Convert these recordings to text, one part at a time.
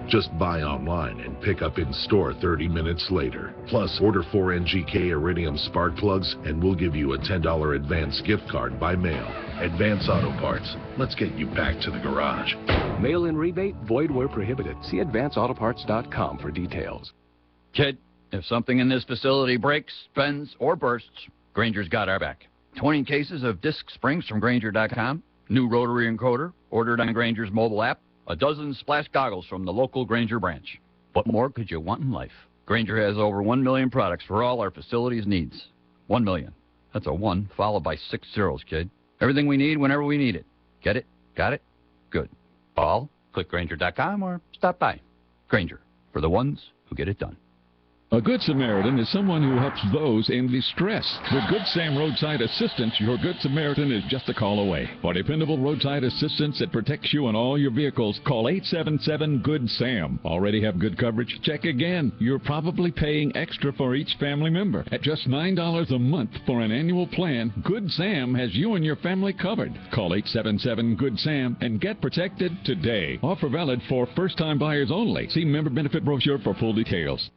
Just buy online and pick up in store 30 minutes later. Plus, order 4 NGK Iridium spark plugs and we'll give you a $10 advance gift card by mail. Advance Auto Parts. Let's get you back to the garage. Mail-in rebate, void where prohibited. See advanceautoparts.com for details. Kid, if something in this facility breaks, bends, or bursts, Granger's got our back. 20 cases of disc springs from Granger.com, new rotary encoder, ordered on Granger's mobile app, a dozen splash goggles from the local Granger branch. What more could you want in life? Granger has over 1 million products for all our facilities' needs. 1 million. That's a 1 followed by 6 zeros, kid. Everything we need whenever we need it. Get it? Got it? Good. Call, click Granger.com, or stop by. Granger, for the ones who get it done. A Good Samaritan is someone who helps those in distress. With Good Sam Roadside Assistance, your Good Samaritan is just a call away. For dependable roadside assistance that protects you and all your vehicles, call 877-GOOD-SAM. Already have good coverage? Check again. You're probably paying extra for each family member. At just $9 a month for an annual plan, Good Sam has you and your family covered. Call 877-GOOD-SAM and get protected today. Offer valid for first-time buyers only. See member benefit brochure for full details.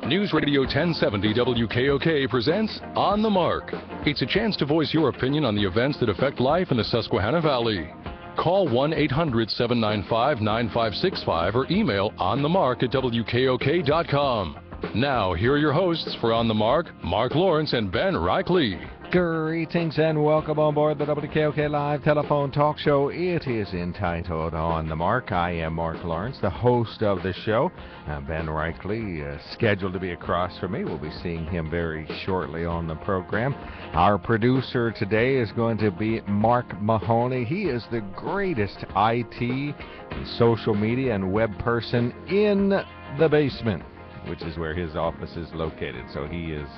News Radio 1070 WKOK presents On the Mark. It's a chance to voice your opinion on the events that affect life in the Susquehanna Valley. Call 1-800-795-9565 or email onthemark@wkok.com. Now, here are your hosts for On the Mark, Mark Lawrence and Ben Reichley. Greetings and welcome on board the WKOK Live Telephone Talk Show. It is entitled On the Mark. I am Mark Lawrence, the host of the show. Ben Reichley, scheduled to be across from me. We'll be seeing him very shortly on the program. Our producer today is going to be Mark Mahoney. He is the greatest IT and social media and web person in the basement, which is where his office is located. So he is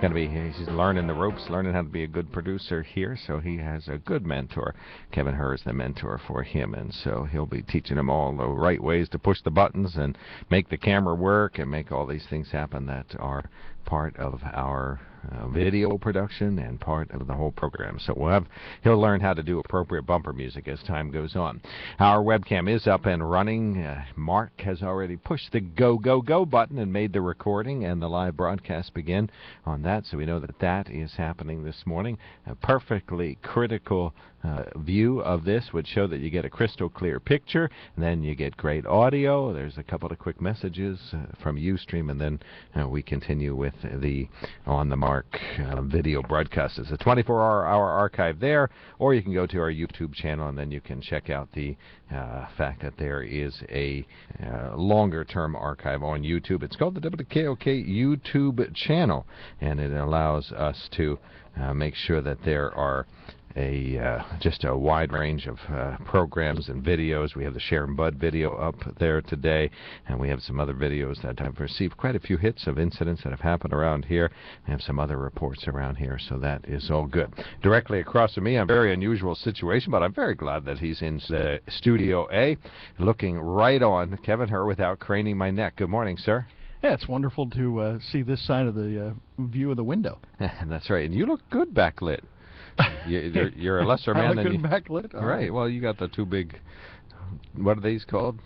going to be, he's learning the ropes, learning how to be a good producer here. So he has a good mentor. Kevin Herr is the mentor for him. And so he'll be teaching him all the right ways to push the buttons and make the camera work and make all these things happen that are part of our video production and part of the whole program. So he'll learn how to do appropriate bumper music as time goes on. Our webcam is up and running. Mark has already pushed the go, go, go button and made the recording and the live broadcast begin on that. So we know that that is happening this morning. A perfectly critical view of this would show that you get a crystal clear picture, and then you get great audio. There's a couple of quick messages from Ustream, and then we continue with the On the Mark video broadcast. It's a 24-hour archive there, or you can go to our YouTube channel, and then you can check out the fact that there is a longer-term archive on YouTube. It's called the WKOK YouTube channel, and it allows us to make sure that there are just a wide range of programs and videos. We have the Sharon Budd video up there today, and we have some other videos that have received quite a few hits of incidents that have happened around here. We have some other reports around here, so that is all good. Directly across from me, a very unusual situation, but I'm very glad that he's in Studio A, looking right on Kevin Herr without craning my neck. Good morning, sir. Yeah, it's wonderful to see this side of the view of the window. That's right, and you look good backlit. You're a lesser man than you. Backlit. Right. Well, you got the two big. What are these called?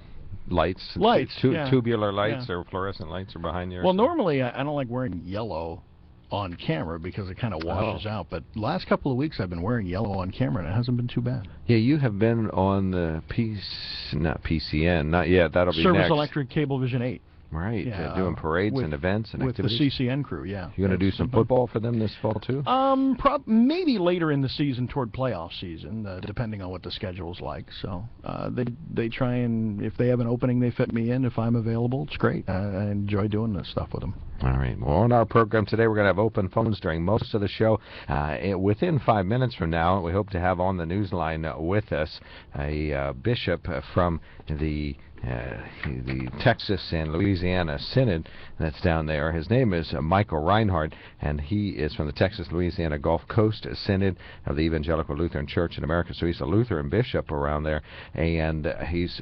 Lights. Yeah. Tubular lights or fluorescent lights are behind you. Well, normally I don't like wearing yellow on camera because it kind of washes out. But last couple of weeks I've been wearing yellow on camera, and it hasn't been too bad. Yeah, you have been on the not PCN, not yet. That'll be Service next. Electric Cablevision 8. Right, doing parades and events and activities. With the CCN crew, yeah. You going to do some football for them this fall, too? Maybe later in the season toward playoff season, depending on what the schedule's like. So they try and, if they have an opening, they fit me in. If I'm available, it's great. I enjoy doing this stuff with them. All right. Well, on our program today, we're going to have open phones during most of the show. Within 5 minutes from now, we hope to have on the news line with us a bishop from the the Texas and Louisiana Synod that's down there. His name is Michael Reinhardt, and he is from the Texas-Louisiana Gulf Coast Synod of the Evangelical Lutheran Church in America. So he's a Lutheran bishop around there, and he's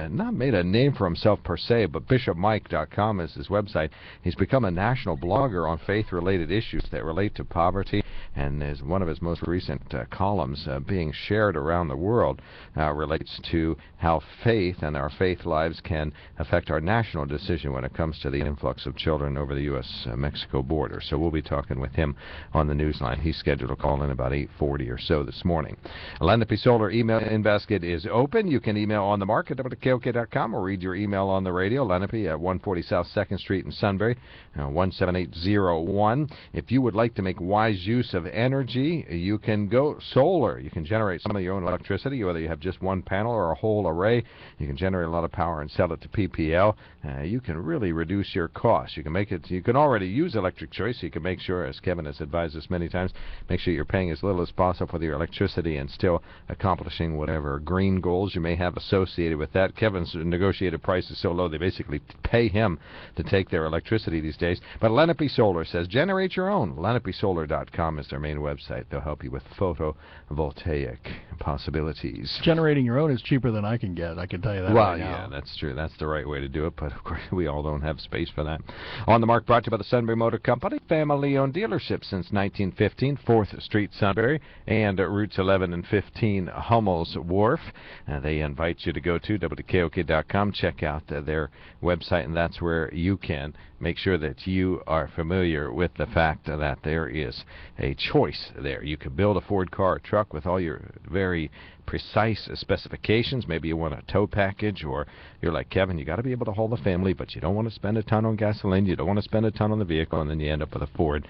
not made a name for himself per se, but bishopmike.com is his website. He's become a national blogger on faith-related issues that relate to poverty, and is one of his most recent columns being shared around the world relates to how faith and our faith lives can affect our national decision when it comes to the influx of children over the U.S.-Mexico border. So we'll be talking with him on the newsline. He's scheduled to call in about 8:40 or so this morning. Lenape Solar email in basket is open. You can email on the mark at WKOK.com or read your email on the radio. Lenape at 140 South 2nd Street in Sunbury, 17801. If you would like to make wise use of energy, you can go solar. You can generate some of your own electricity, whether you have just one panel or a whole array. You can generate a lot of power and sell it to PPL. You can really reduce your costs. You can make it. You can already use electric choice. You can make sure, as Kevin has advised us many times, make sure you're paying as little as possible for your electricity and still accomplishing whatever green goals you may have associated with that. Kevin's negotiated price is so low they basically pay him to take their electricity these days. But Lenape Solar says generate your own. LenapeSolar.com is their main website. They'll help you with photovoltaic possibilities. Generating your own is cheaper than I can get. I can tell you that. Well, right now. yeah, that's true. That's the right way to do it, but of course we all don't have space for that. On the Mark, brought to you by the Sunbury Motor Company, family-owned dealership since 1915, 4th Street, Sunbury, and routes 11 and 15, Hummel's Wharf. They invite you to go to WKOK.com, check out their website, and that's where you can make sure that you are familiar with the fact that there is a choice there. You can build a Ford car or truck with all your very precise specifications. Maybe you want a tow package, or you're like Kevin, you got to be able to haul the family, but you don't want to spend a ton on gasoline, you don't want to spend a ton on the vehicle, and then you end up with a Ford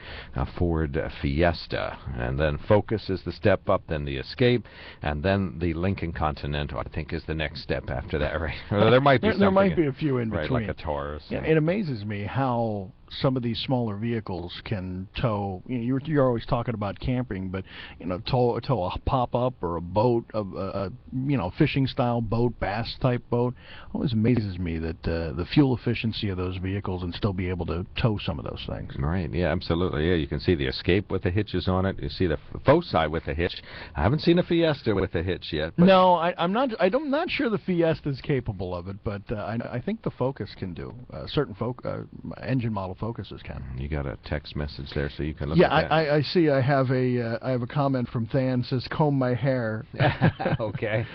Fiesta. And then Focus is the step up, then the Escape, and then the Lincoln Continental, I think, is the next step after that, right? Or there might be there might be a few in right, between. like a Taurus. Yeah, it amazes me how some of these smaller vehicles can tow. You know, you're always talking about camping, but tow a pop-up or a boat, a fishing-style boat, bass-type boat. It always amazes me that the fuel efficiency of those vehicles and still be able to tow some of those things. Right. Yeah. Absolutely. Yeah. You can see the Escape with the hitches on it. You see the Foci with the hitch. I haven't seen a Fiesta with the hitch yet. But no, I'm not. I'm not sure the Fiesta is capable of it, but I think the Focus can do. Certain engine model Focuses can. You got a text message there, so you can look at that. Yeah, I see. I have a comment from Than, says comb my hair. Okay.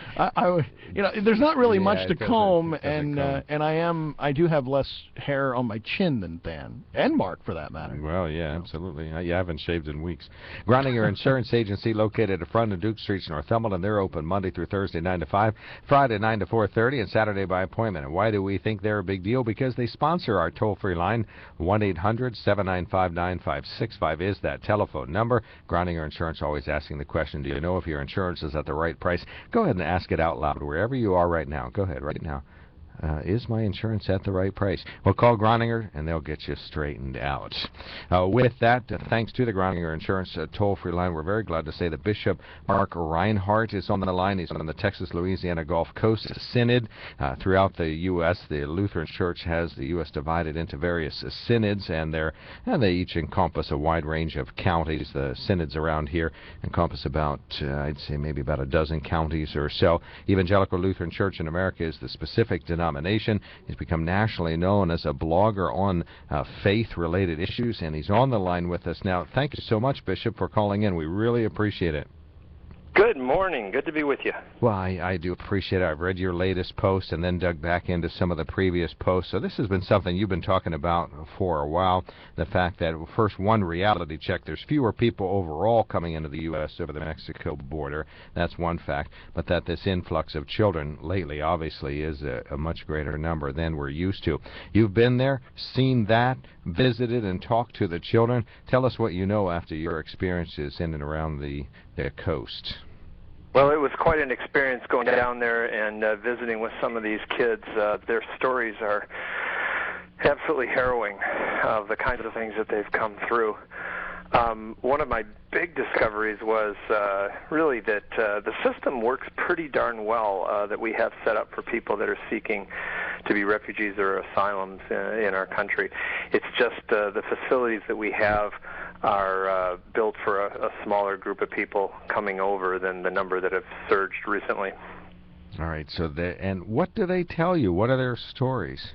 There's not really much to comb, comb. and I do have less hair on my chin than Than, and Mark for that matter. Well, yeah, absolutely. You haven't shaved in weeks. Groninger Insurance Agency, located at front of Duke Street, Northumberland. They're open Monday through Thursday 9 to 5, Friday 9 to 4:30, and Saturday by appointment. And why do we think they're a big deal? Because they sponsor our toll-free line. 1-800-795-9565 is that telephone number. Groninger Insurance always asking the question, do you know if your insurance is at the right price? Go ahead and ask it out loud wherever you are right now. Go ahead right now. Is my insurance at the right price? Well, call Groninger, and they'll get you straightened out. With that, thanks to the Groninger Insurance toll-free line, we're very glad to say that Bishop Mark Reinhardt is on the line. He's on the Texas-Louisiana Gulf Coast Synod. Throughout the U.S., the Lutheran Church has the U.S. divided into various synods, and they each encompass a wide range of counties. The synods around here encompass about, I'd say maybe about a dozen counties or so. Evangelical Lutheran Church in America is the specific denomination. He's become nationally known as a blogger on faith-related issues, and he's on the line with us now. Thank you so much, Bishop, for calling in. We really appreciate it. Good morning. Good to be with you. Well, I do appreciate it. I've read your latest post and then dug back into some of the previous posts. So this has been something you've been talking about for a while. The fact that, first, one reality check, there's fewer people overall coming into the U.S. over the Mexico border. That's one fact. But that this influx of children lately, obviously, is a much greater number than we're used to. You've been there, seen that, visited and talked to the children. Tell us what you know after your experiences in and around the coast. Well, it was quite an experience going down there and visiting with some of these kids. Their stories are absolutely harrowing, of the kinds of things that they've come through. One of my big discoveries was really that the system works pretty darn well that we have set up for people that are seeking to be refugees or asylums in our country. It's just the facilities that we have are built for a smaller group of people coming over than the number that have surged recently. All right. So, and what do they tell you? What are their stories?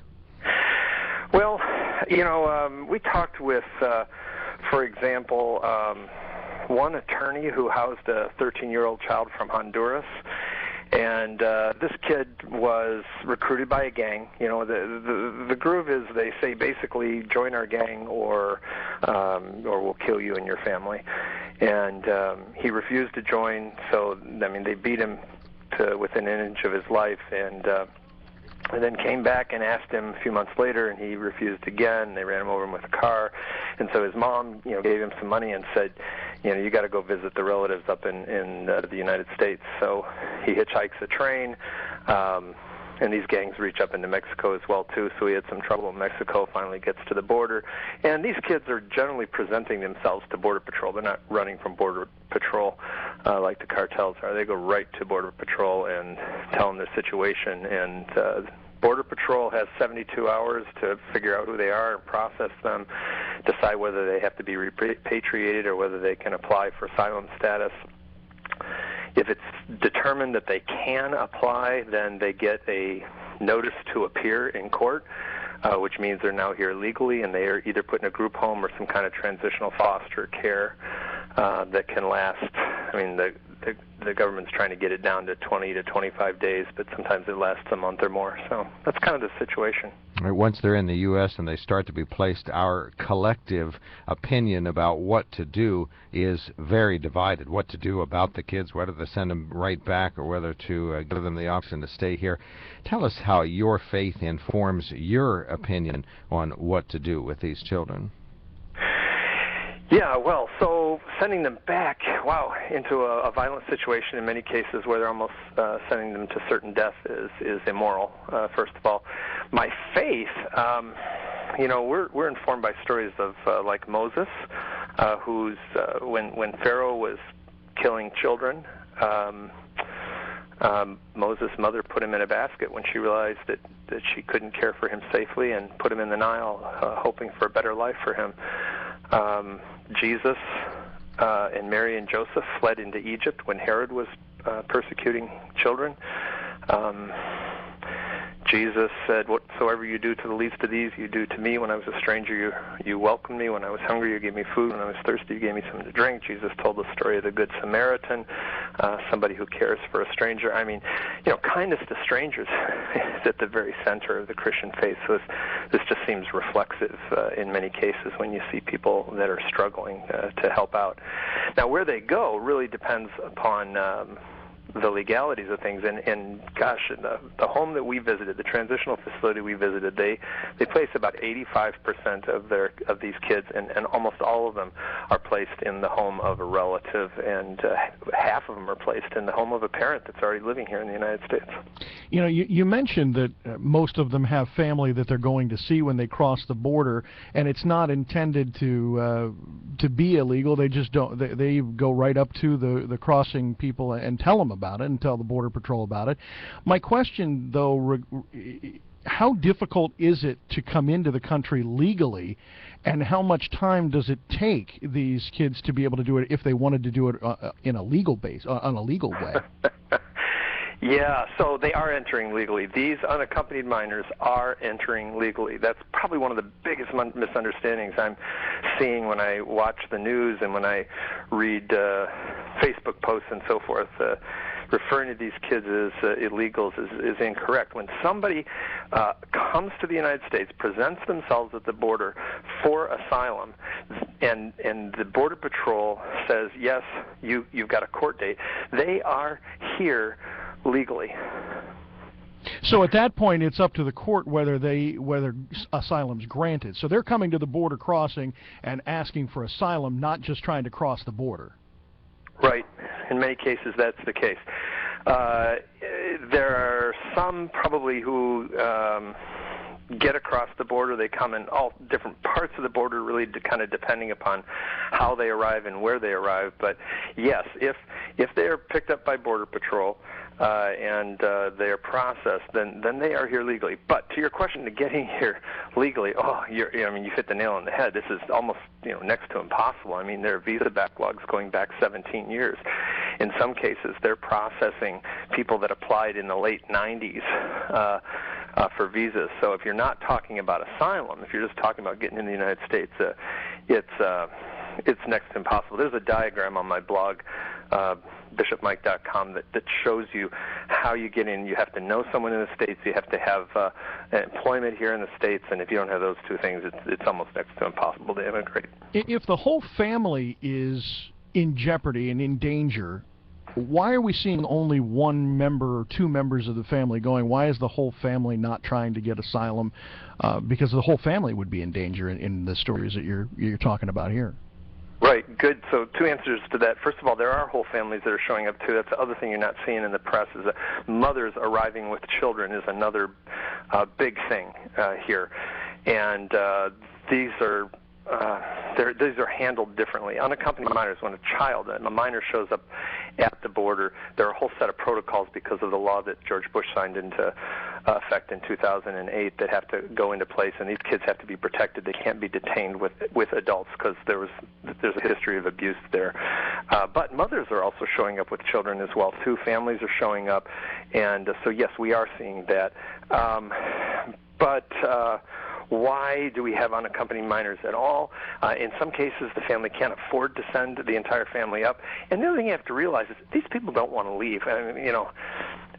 Well, we talked with, for example, one attorney who housed a 13-year-old child from Honduras. And this kid was recruited by a gang. The groove is, they say, basically join our gang or we'll kill you and your family. And he refused to join. So they beat him to within an inch of his life, and then came back and asked him a few months later, and he refused again. They ran him over with a car, and so his mom, gave him some money and said, you got to go visit the relatives up in the United States. So he hitchhikes a train, and these gangs reach up into Mexico as well too. So he had some trouble in Mexico. Finally gets to the border, and these kids are generally presenting themselves to Border Patrol. They're not running from Border Patrol like the cartels are. They go right to Border Patrol and tell them their situation, and Border Patrol has 72 hours to figure out who they are and process them, decide whether they have to be repatriated or whether they can apply for asylum status. If it's determined that they can apply, then they get a notice to appear in court, which means they're now here legally, and they are either put in a group home or some kind of transitional foster care that can last. The government's trying to get it down to 20 to 25 days, but sometimes it lasts a month or more. So that's kind of the situation. Once they're in the U.S. and they start to be placed, our collective opinion about what to do is very divided. What to do about the kids, whether to send them right back or whether to give them the option to stay here. Tell us how your faith informs your opinion on what to do with these children. Yeah, well, so sending them back, into a violent situation in many cases where they're almost sending them to certain death is immoral, first of all. My faith, we're informed by stories of like Moses, who's, when Pharaoh was killing children, Moses' mother put him in a basket when she realized that she couldn't care for him safely, and put him in the Nile, hoping for a better life for him. Jesus and Mary and Joseph fled into Egypt when Herod was persecuting children. Jesus said, whatsoever you do to the least of these, you do to me. When I was a stranger, you welcomed me. When I was hungry, you gave me food. When I was thirsty, you gave me something to drink. Jesus told the story of the Good Samaritan, somebody who cares for a stranger. Kindness to strangers is at the very center of the Christian faith. So this just seems reflexive in many cases when you see people that are struggling to help out. Now, where they go really depends upon the legalities of things, and gosh, the home that we visited, the transitional facility we visited, they place about 85% of these kids, and almost all of them are placed in the home of a relative, and half of them are placed in the home of a parent that's already living here in the United States. You mentioned that most of them have family that they're going to see when they cross the border, and it's not intended to be illegal. They just don't. They go right up to the crossing people and tell them about it and tell the Border Patrol about it. My question, though, how difficult is it to come into the country legally, and how much time does it take these kids to be able to do it if they wanted to do it in a legal on a legal way? Yeah, so they are entering legally. These unaccompanied minors are entering legally. That's probably one of the biggest misunderstandings I'm seeing when I watch the news and when I read Facebook posts and so forth. Referring to these kids as illegals is incorrect. When somebody comes to the United States, presents themselves at the border for asylum, and the Border Patrol says, yes, you've got a court date, they are here legally. So at that point, it's up to the court whether asylum's granted. So they're coming to the border crossing and asking for asylum, not just trying to cross the border. Right. In many cases, that's the case. There are some probably who get across the border. They come in all different parts of the border, really kind of depending upon how they arrive and where they arrive. But yes, if they are picked up by Border Patrol and they are processed, then they are here legally. But to your question, to getting here legally, you hit the nail on the head. This is almost next to impossible. I mean, there are visa backlogs going back 17 years. In some cases, they're processing people that applied in the late 90s. For visas. So if you're not talking about asylum, if you're just talking about getting in the United States, it's next to impossible. There's a diagram on my blog, bishopmike.com, that shows you how you get in. You have to know someone in the States. You have to have employment here in the States. And if you don't have those two things, it's almost next to impossible to immigrate. If the whole family is in jeopardy and in danger, why are we seeing only one member or two members of the family going? Why is the whole family not trying to get asylum? Because the whole family would be in danger in the stories that you're talking about here. Right, good. So two answers to that. First of all, there are whole families that are showing up too. That's the other thing you're not seeing in the press, is that mothers arriving with children is another big thing here. And these are handled differently. Unaccompanied minors, when a minor shows up at the border, there are a whole set of protocols because of the law that George Bush signed into effect in 2008 that have to go into place, and these kids have to be protected. They can't be detained with adults because there's a history of abuse there. But mothers are also showing up with children as well too. Families are showing up, and so yes, we are seeing that. Why do we have unaccompanied minors at all? In some cases, the family can't afford to send the entire family up. And the other thing you have to realize is these people don't want to leave. I mean,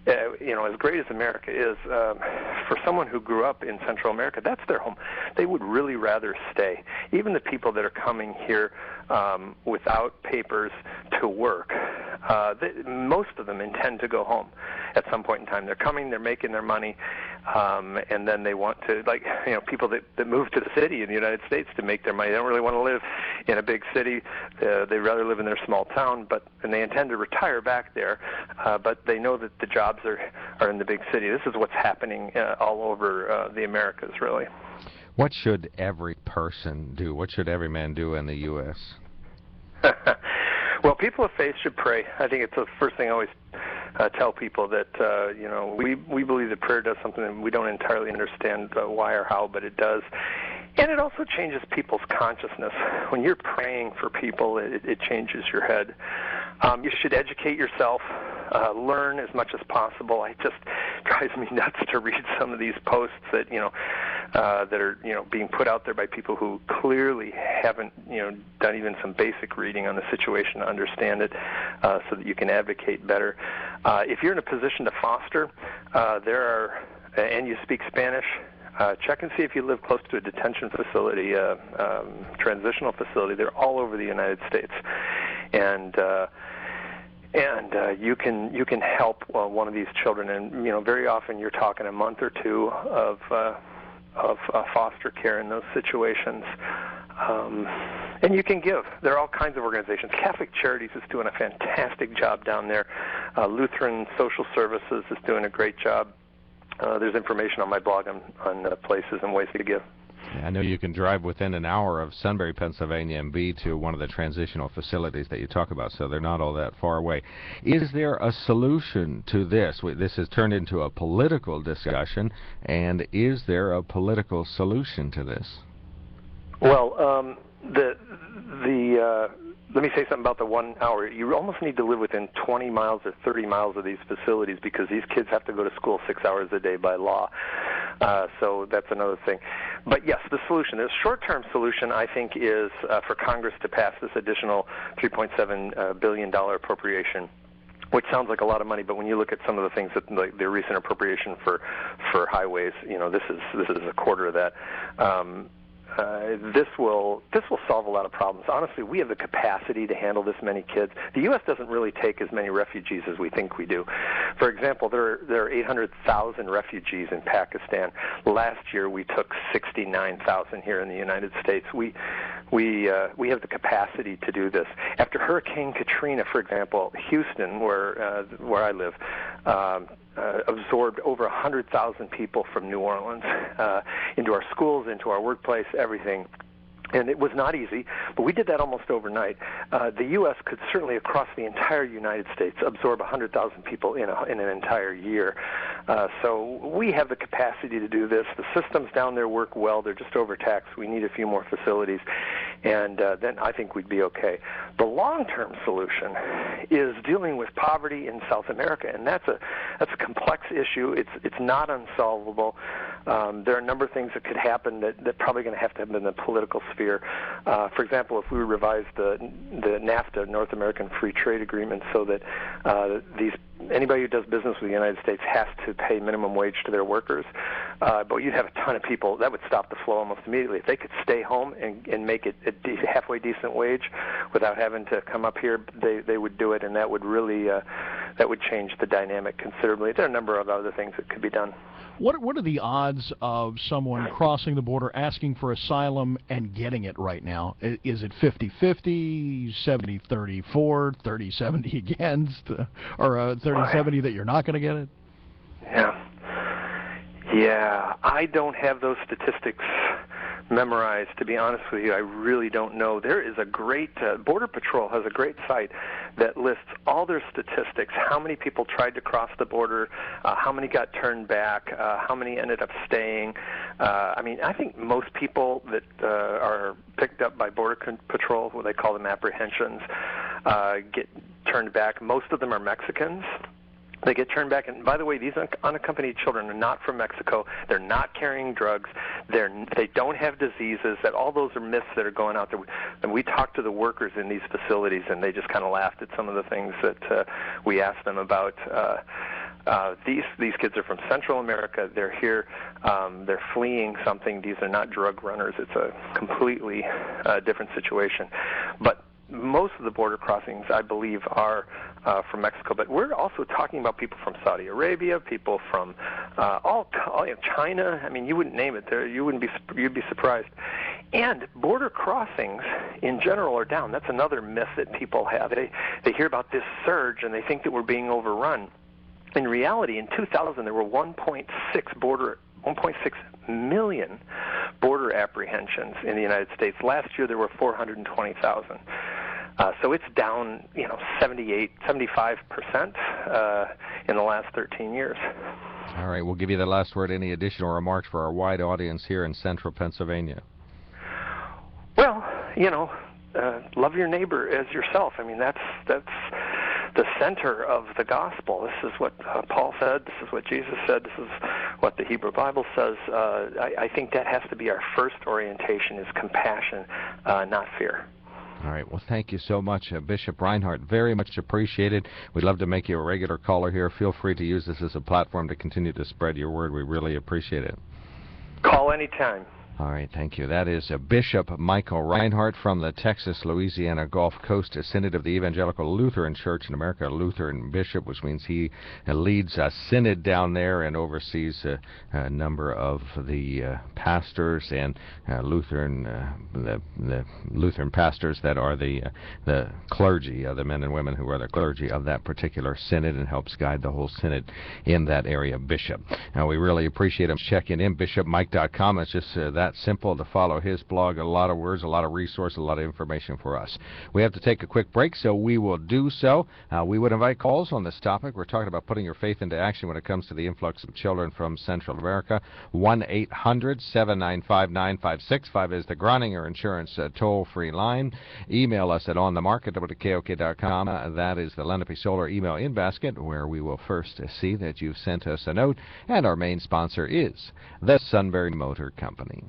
as great as America is, for someone who grew up in Central America, that's their home. They would really rather stay. Even the people that are coming here without papers to work, most of them intend to go home at some point in time. They're coming, they're making their money, and then they want to, people that move to the city in the United States to make their money. They don't really want to live in a big city. They'd rather live in their small town, and they intend to retire back there, but they know that the jobs are in the big city. This is what's happening all over the Americas, really. What should every person do? What should every man do in the U.S.? Well, people of faith should pray. I think it's the first thing I always tell people, that we believe that prayer does something that we don't entirely understand why or how, but it does. And it also changes people's consciousness. When you're praying for people, it changes your head. You should educate yourself, learn as much as possible. It just drives me nuts to read some of these posts that that are being put out there by people who clearly haven't done even some basic reading on the situation to understand it, so that you can advocate better. If you're in a position to foster, and you speak Spanish, check and see if you live close to a detention facility, transitional facility. They're all over the United States, and you can help one of these children. And very often you're talking a month or two of foster care in those situations. And you can give. There are all kinds of organizations. Catholic Charities is doing a fantastic job down there. Lutheran Social Services is doing a great job. There's information on my blog on places and ways to give. I know you can drive within an hour of Sunbury, Pennsylvania, and be to one of the transitional facilities that you talk about, so they're not all that far away. Is there a solution to this? This has turned into a political discussion, and is there a political solution to this? Well, let me say something about the 1 hour. You almost need to live within 20 miles or 30 miles of these facilities, because these kids have to go to school 6 hours a day by law. So that's another thing. But yes, the solution, the short-term solution, I think, is for Congress to pass this additional $3.7 billion appropriation, which sounds like a lot of money, but when you look at some of the things that, like the recent appropriation for highways, this is a quarter of that. This will solve a lot of problems. Honestly, we have the capacity to handle this many kids. The U.S. doesn't really take as many refugees as we think we do. For example, there are 800,000 refugees in Pakistan. Last year, we took 69,000 here in the United States. we have the capacity to do this. After Hurricane Katrina, for example, Houston, where I live, absorbed over 100,000 people from New Orleans into our schools, into our workplace, everything. And it was not easy, but we did that almost overnight. The U.S. could certainly, across the entire United States, absorb 100,000 people in an entire year. So we have the capacity to do this. The systems down there work well. They're just overtaxed. We need a few more facilities, and then I think we'd be okay. The long-term solution is dealing with poverty in South America, and that's a complex issue. It's not unsolvable. There are a number of things that could happen that probably going to happen in the political sphere. For example, if we revise the NAFTA, North American Free Trade Agreement, so that anybody who does business with the United States has to pay minimum wage to their workers, but you'd have a ton of people. That would stop the flow almost immediately. If they could stay home and make it a halfway decent wage without having to come up here, they would do it, and that would really that would change the dynamic considerably. There are a number of other things that could be done. What are the odds of someone crossing the border, asking for asylum, and getting it right now? Is it 50-50, 70-30 for, 30-70 against, or 30-70 that you're not going to get it? Yeah, I don't have those statistics memorized, to be honest with you. I really don't know. There is a great, Border Patrol has a great site that lists all their statistics, how many people tried to cross the border, how many got turned back, how many ended up staying. I mean, I think most people that are picked up by Border Patrol, what they call them apprehensions, get turned back. Most of them are Mexicans. They get turned back, and by the way, these unaccompanied children are not from Mexico. They're not carrying drugs. They don't have diseases. That all those are myths that are going out there. And we talked to the workers in these facilities, and they just kind of laughed at some of the things that we asked them about. These kids are from Central America. They're here. They're fleeing something. These are not drug runners. It's a completely different situation. But most of the border crossings, I believe, are from Mexico. But we're also talking about people from Saudi Arabia, people from China. I mean, you wouldn't name it. You'd be surprised. And border crossings in general are down. That's another myth that people have. They hear about this surge and they think that we're being overrun. In reality, in 2000, there were 1.6 million border apprehensions in the United States. Last year, there were 420,000. So it's down, 78, 75% in the last 13 years. All right, we'll give you the last word. Any additional remarks for our wide audience here in central Pennsylvania? Well, love your neighbor as yourself. I mean, that's the center of the gospel. This is what Paul said. This is what Jesus said. This is what the Hebrew Bible says. I think that has to be our first orientation, is compassion, not fear. All right. Well, thank you so much, Bishop Reinhardt. Very much appreciated. We'd love to make you a regular caller here. Feel free to use this as a platform to continue to spread your word. We really appreciate it. Call anytime. All right, thank you. That is Bishop Michael Reinhardt from the Texas-Louisiana Gulf Coast Synod of the Evangelical Lutheran Church in America, Lutheran bishop, which means he leads a synod down there and oversees a number of the pastors and the Lutheran pastors that are the clergy, the men and women who are the clergy of that particular synod, and helps guide the whole synod in that area. Bishop. Now, we really appreciate him checking in. BishopMike.com. It's just that simple to follow his blog. A lot of words, a lot of resources, a lot of information for us. We have to take a quick break, so we will do so. We would invite calls on this topic. We're talking about putting your faith into action when it comes to the influx of children from Central America. 1-800-795-9565 is the Groninger Insurance toll-free line. Email us at onthemark@wkok.com. That is the Lenape Solar email in basket, where we will first see that you've sent us a note. And our main sponsor is the Sunbury Motor Company.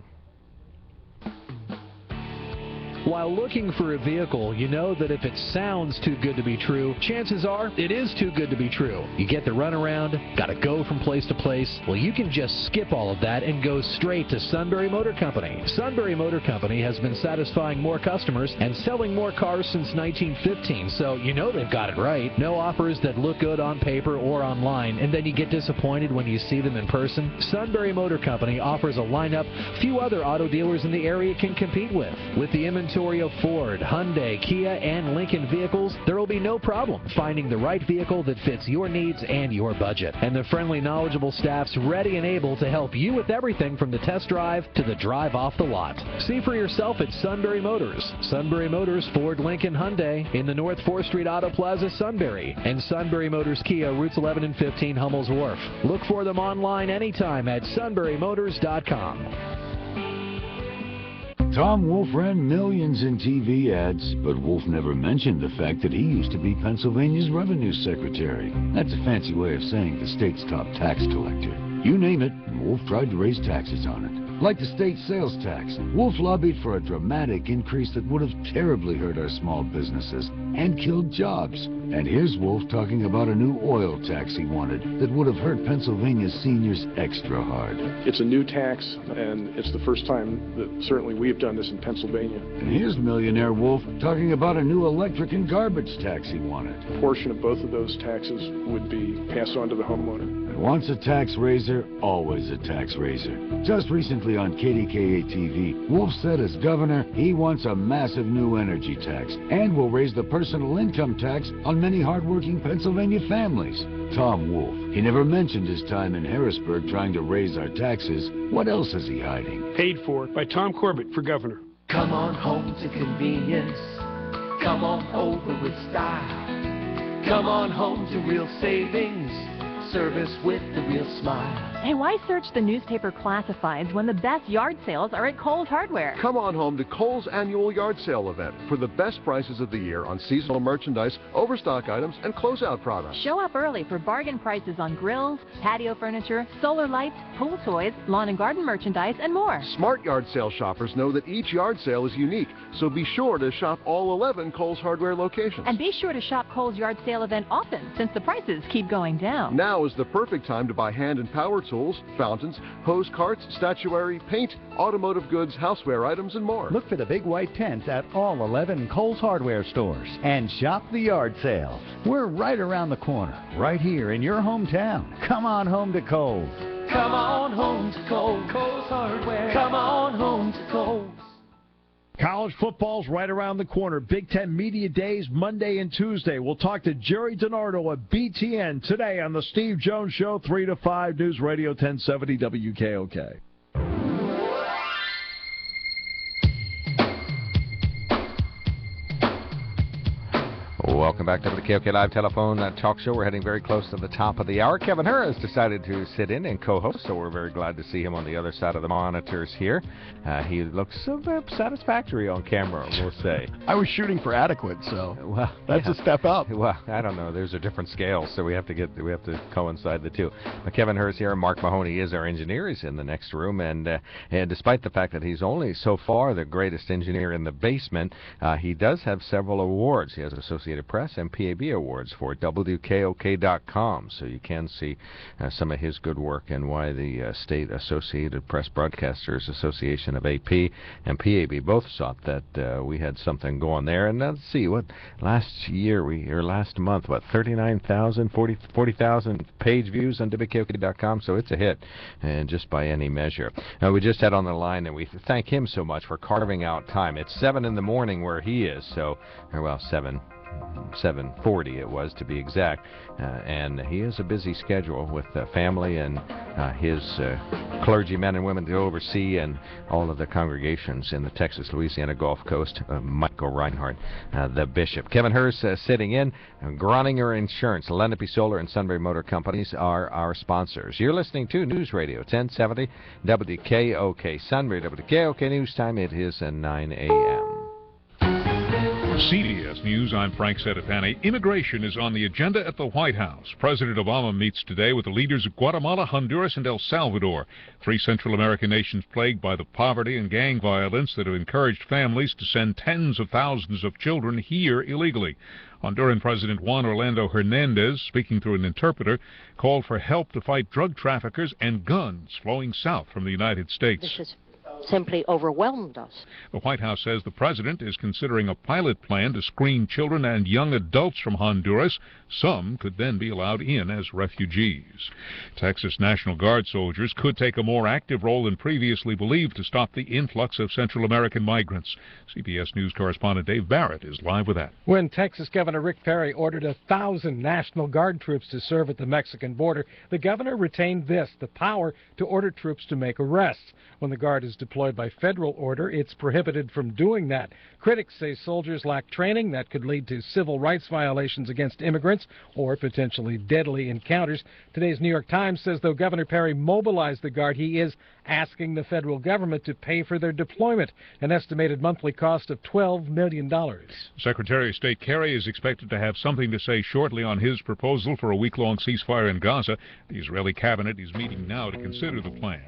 While looking for a vehicle, you know that if it sounds too good to be true, chances are it is too good to be true. You get the runaround, gotta go from place to place. Well, you can just skip all of that and go straight to Sunbury Motor Company. Sunbury Motor Company has been satisfying more customers and selling more cars since 1915, so you know they've got it right. No offers that look good on paper or online, and then you get disappointed when you see them in person. Sunbury Motor Company offers a lineup few other auto dealers in the area can compete with. With the inventory of Ford, Hyundai, Kia, and Lincoln vehicles, there will be no problem finding the right vehicle that fits your needs and your budget. And the friendly, knowledgeable staff's ready and able to help you with everything from the test drive to the drive off the lot. See for yourself at Sunbury Motors. Sunbury Motors, Ford, Lincoln, Hyundai in the North 4th Street Auto Plaza, Sunbury, and Sunbury Motors Kia, routes 11 and 15, Hummel's Wharf. Look for them online anytime at sunburymotors.com. Tom Wolf ran millions in TV ads, but Wolf never mentioned the fact that he used to be Pennsylvania's revenue secretary. That's a fancy way of saying the state's top tax collector. You name it, Wolf tried to raise taxes on it. Like the state sales tax, Wolf lobbied for a dramatic increase that would have terribly hurt our small businesses and killed jobs. And here's Wolf talking about a new oil tax he wanted that would have hurt Pennsylvania's seniors extra hard. It's a new tax, and it's the first time that certainly we have done this in Pennsylvania. And here's millionaire Wolf talking about a new electric and garbage tax he wanted. A portion of both of those taxes would be passed on to the homeowner. Once a tax raiser, always a tax raiser. Just recently on KDKA TV, Wolf said as governor, he wants a massive new energy tax and will raise the personal income tax on many hardworking Pennsylvania families. Tom Wolf. He never mentioned his time in Harrisburg trying to raise our taxes. What else is he hiding? Paid for by Tom Corbett for governor. Come on home to convenience. Come on over with style. Come on home to real savings. Service with the real smile. And why search the newspaper classifieds when the best yard sales are at Kohl's Hardware? Come on home to Kohl's annual yard sale event for the best prices of the year on seasonal merchandise, overstock items, and closeout products. Show up early for bargain prices on grills, patio furniture, solar lights, pool toys, lawn and garden merchandise, and more. Smart yard sale shoppers know that each yard sale is unique, so be sure to shop all 11 Kohl's Hardware locations. And be sure to shop Kohl's yard sale event often, since the prices keep going down. Now is the perfect time to buy hand and power tools, fountains, hose carts, statuary, paint, automotive goods, houseware items, and more. Look for the big white tents at all 11 Kohl's Hardware stores and shop the yard sales. We're right around the corner, right here in your hometown. Come on home to Kohl's. Come on home to Kohl's. Kohl's Hardware. Come on home to Kohl's. College football's right around the corner. Big Ten Media Days, Monday and Tuesday. We'll talk to Jerry DiNardo of BTN today on the Steve Jones Show, 3 to 5, News Radio 1070 WKOK. Welcome back to the KOK Live Telephone Talk Show. We're heading very close to the top of the hour. Kevin Hur has decided to sit in and co-host, so we're very glad to see him on the other side of the monitors here. He looks satisfactory on camera, we'll say. I was shooting for adequate, so that's a step up. Well, I don't know. There's a different scale, so we have to coincide the two. But Kevin Hur is here. Mark Mahoney is our engineer. He's in the next room, and despite the fact that he's only so far the greatest engineer in the basement, he does have several awards. He has Associated Press and PAB awards for WKOK.com, so you can see some of his good work and why the State Associated Press Broadcasters Association of AP and PAB both thought that we had something going there. And let's see, last month, 39,000, 40,000 page views on WKOK.com, so it's a hit, and just by any measure. Now, we just had on the line, and we thank him so much for carving out time. It's 7 in the morning where he is, so, 7:40 it was to be exact, and he has a busy schedule with family and his clergymen and women to oversee and all of the congregations in the Texas-Louisiana Gulf Coast. Michael Reinhardt, the bishop. Kevin Hur sitting in. Groninger Insurance, Lenape Solar, and Sunbury Motor Companies are our sponsors. You're listening to News Radio 1070 WKOK Sunbury. WKOK News Time. It is 9 a.m. CBS News, I'm Frank Sedapani. Immigration is on the agenda at the White House. President Obama meets today with the leaders of Guatemala, Honduras, and El Salvador, 3 Central American nations plagued by the poverty and gang violence that have encouraged families to send tens of thousands of children here illegally. Honduran President Juan Orlando Hernandez, speaking through an interpreter, called for help to fight drug traffickers and guns flowing south from the United States. This has simply overwhelmed us. The White House says the president is considering a pilot plan to screen children and young adults from Honduras. Some could then be allowed in as refugees. Texas National Guard soldiers could take a more active role than previously believed to stop the influx of Central American migrants. CBS News correspondent Dave Barrett is live with that. When Texas Governor Rick Perry ordered 1,000 National Guard troops to serve at the Mexican border, the governor retained the power to order troops to make arrests. When the Guard is deployed by federal order, it's prohibited from doing that. Critics say soldiers lack training that could lead to civil rights violations against immigrants or potentially deadly encounters. Today's New York Times says though Governor Perry mobilized the Guard, he is asking the federal government to pay for their deployment, an estimated monthly cost of $12 million. Secretary of State Kerry is expected to have something to say shortly on his proposal for a week-long ceasefire in Gaza. The Israeli cabinet is meeting now to consider the plan.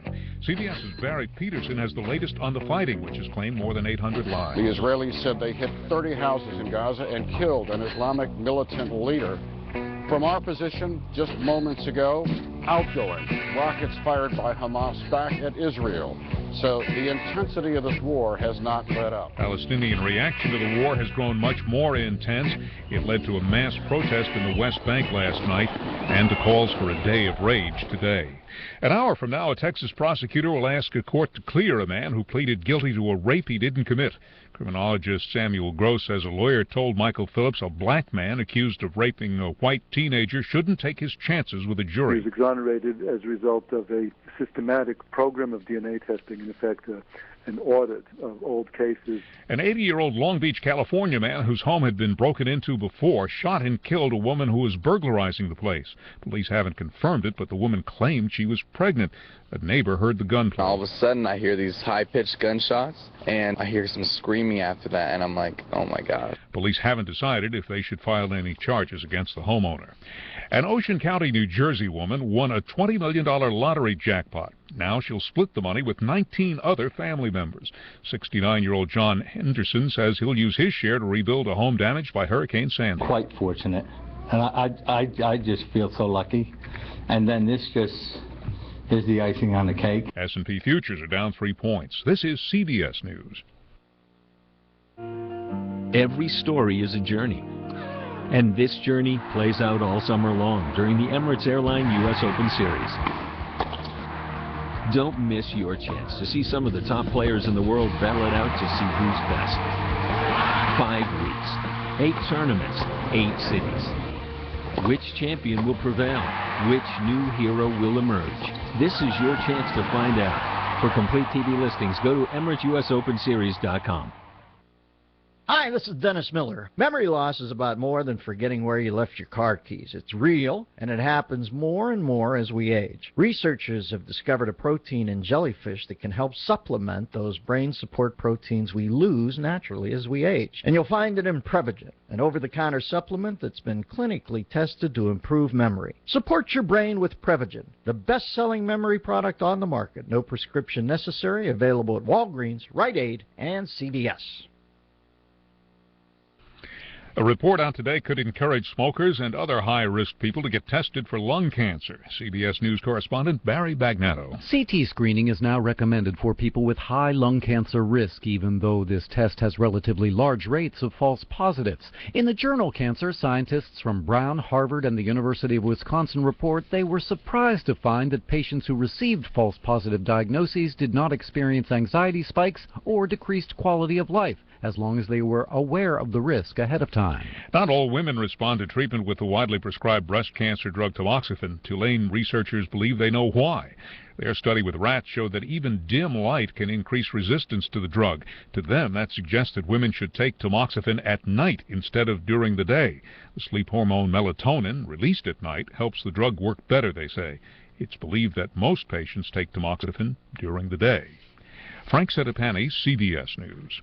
CBS's Barry Peterson has the latest on the fighting, which has claimed more than 800 lives. The Israelis said they hit 30 houses in Gaza and killed an Islamic militant leader. From our position just moments ago, outgoing rockets fired by Hamas back at Israel. So the intensity of this war has not let up. Palestinian reaction to the war has grown much more intense. It led to a mass protest in the West Bank last night and to calls for a day of rage today. An hour from now, a Texas prosecutor will ask a court to clear a man who pleaded guilty to a rape he didn't commit. Criminologist Samuel Gross says a lawyer told Michael Phillips a black man accused of raping a white teenager shouldn't take his chances with a jury. He was exonerated as a result of a systematic program of DNA testing, in effect, an audit of old cases. An 80-year-old Long Beach, California man whose home had been broken into before shot and killed a woman who was burglarizing the place. Police haven't confirmed it, but the woman claimed she was pregnant. A neighbor heard the gunplay. All of a sudden, I hear these high-pitched gunshots, and I hear some screaming after that, and I'm like, oh my God. Police haven't decided if they should file any charges against the homeowner. An Ocean County, New Jersey woman won a $20 million lottery jackpot. Now she'll split the money with 19 other family members. 69-year-old John Henderson says he'll use his share to rebuild a home damaged by Hurricane Sandy. Quite fortunate, and I just feel so lucky. And then this just is the icing on the cake. S&P futures are down 3 points. This is CBS News. Every story is a journey. And this journey plays out all summer long during the Emirates Airline U.S. Open Series. Don't miss your chance to see some of the top players in the world battle it out to see who's best. 5 weeks, 8 tournaments, 8 cities. Which champion will prevail? Which new hero will emerge? This is your chance to find out. For complete TV listings, go to EmiratesUSOpenSeries.com. Hi, this is Dennis Miller. Memory loss is about more than forgetting where you left your car keys. It's real, and it happens more and more as we age. Researchers have discovered a protein in jellyfish that can help supplement those brain support proteins we lose naturally as we age. And you'll find it in Prevagen, an over-the-counter supplement that's been clinically tested to improve memory. Support your brain with Prevagen, the best-selling memory product on the market. No prescription necessary, available at Walgreens, Rite Aid, and CVS. A report out today could encourage smokers and other high-risk people to get tested for lung cancer. CBS News correspondent Barry Bagnatto. CT screening is now recommended for people with high lung cancer risk, even though this test has relatively large rates of false positives. In the journal Cancer, scientists from Brown, Harvard, and the University of Wisconsin report they were surprised to find that patients who received false positive diagnoses did not experience anxiety spikes or decreased quality of life, as long as they were aware of the risk ahead of time. Not all women respond to treatment with the widely prescribed breast cancer drug tamoxifen. Tulane researchers believe they know why. Their study with rats showed that even dim light can increase resistance to the drug. To them, that suggests that women should take tamoxifen at night instead of during the day. The sleep hormone melatonin, released at night, helps the drug work better, they say. It's believed that most patients take tamoxifen during the day. Frank Sedapani, CBS News.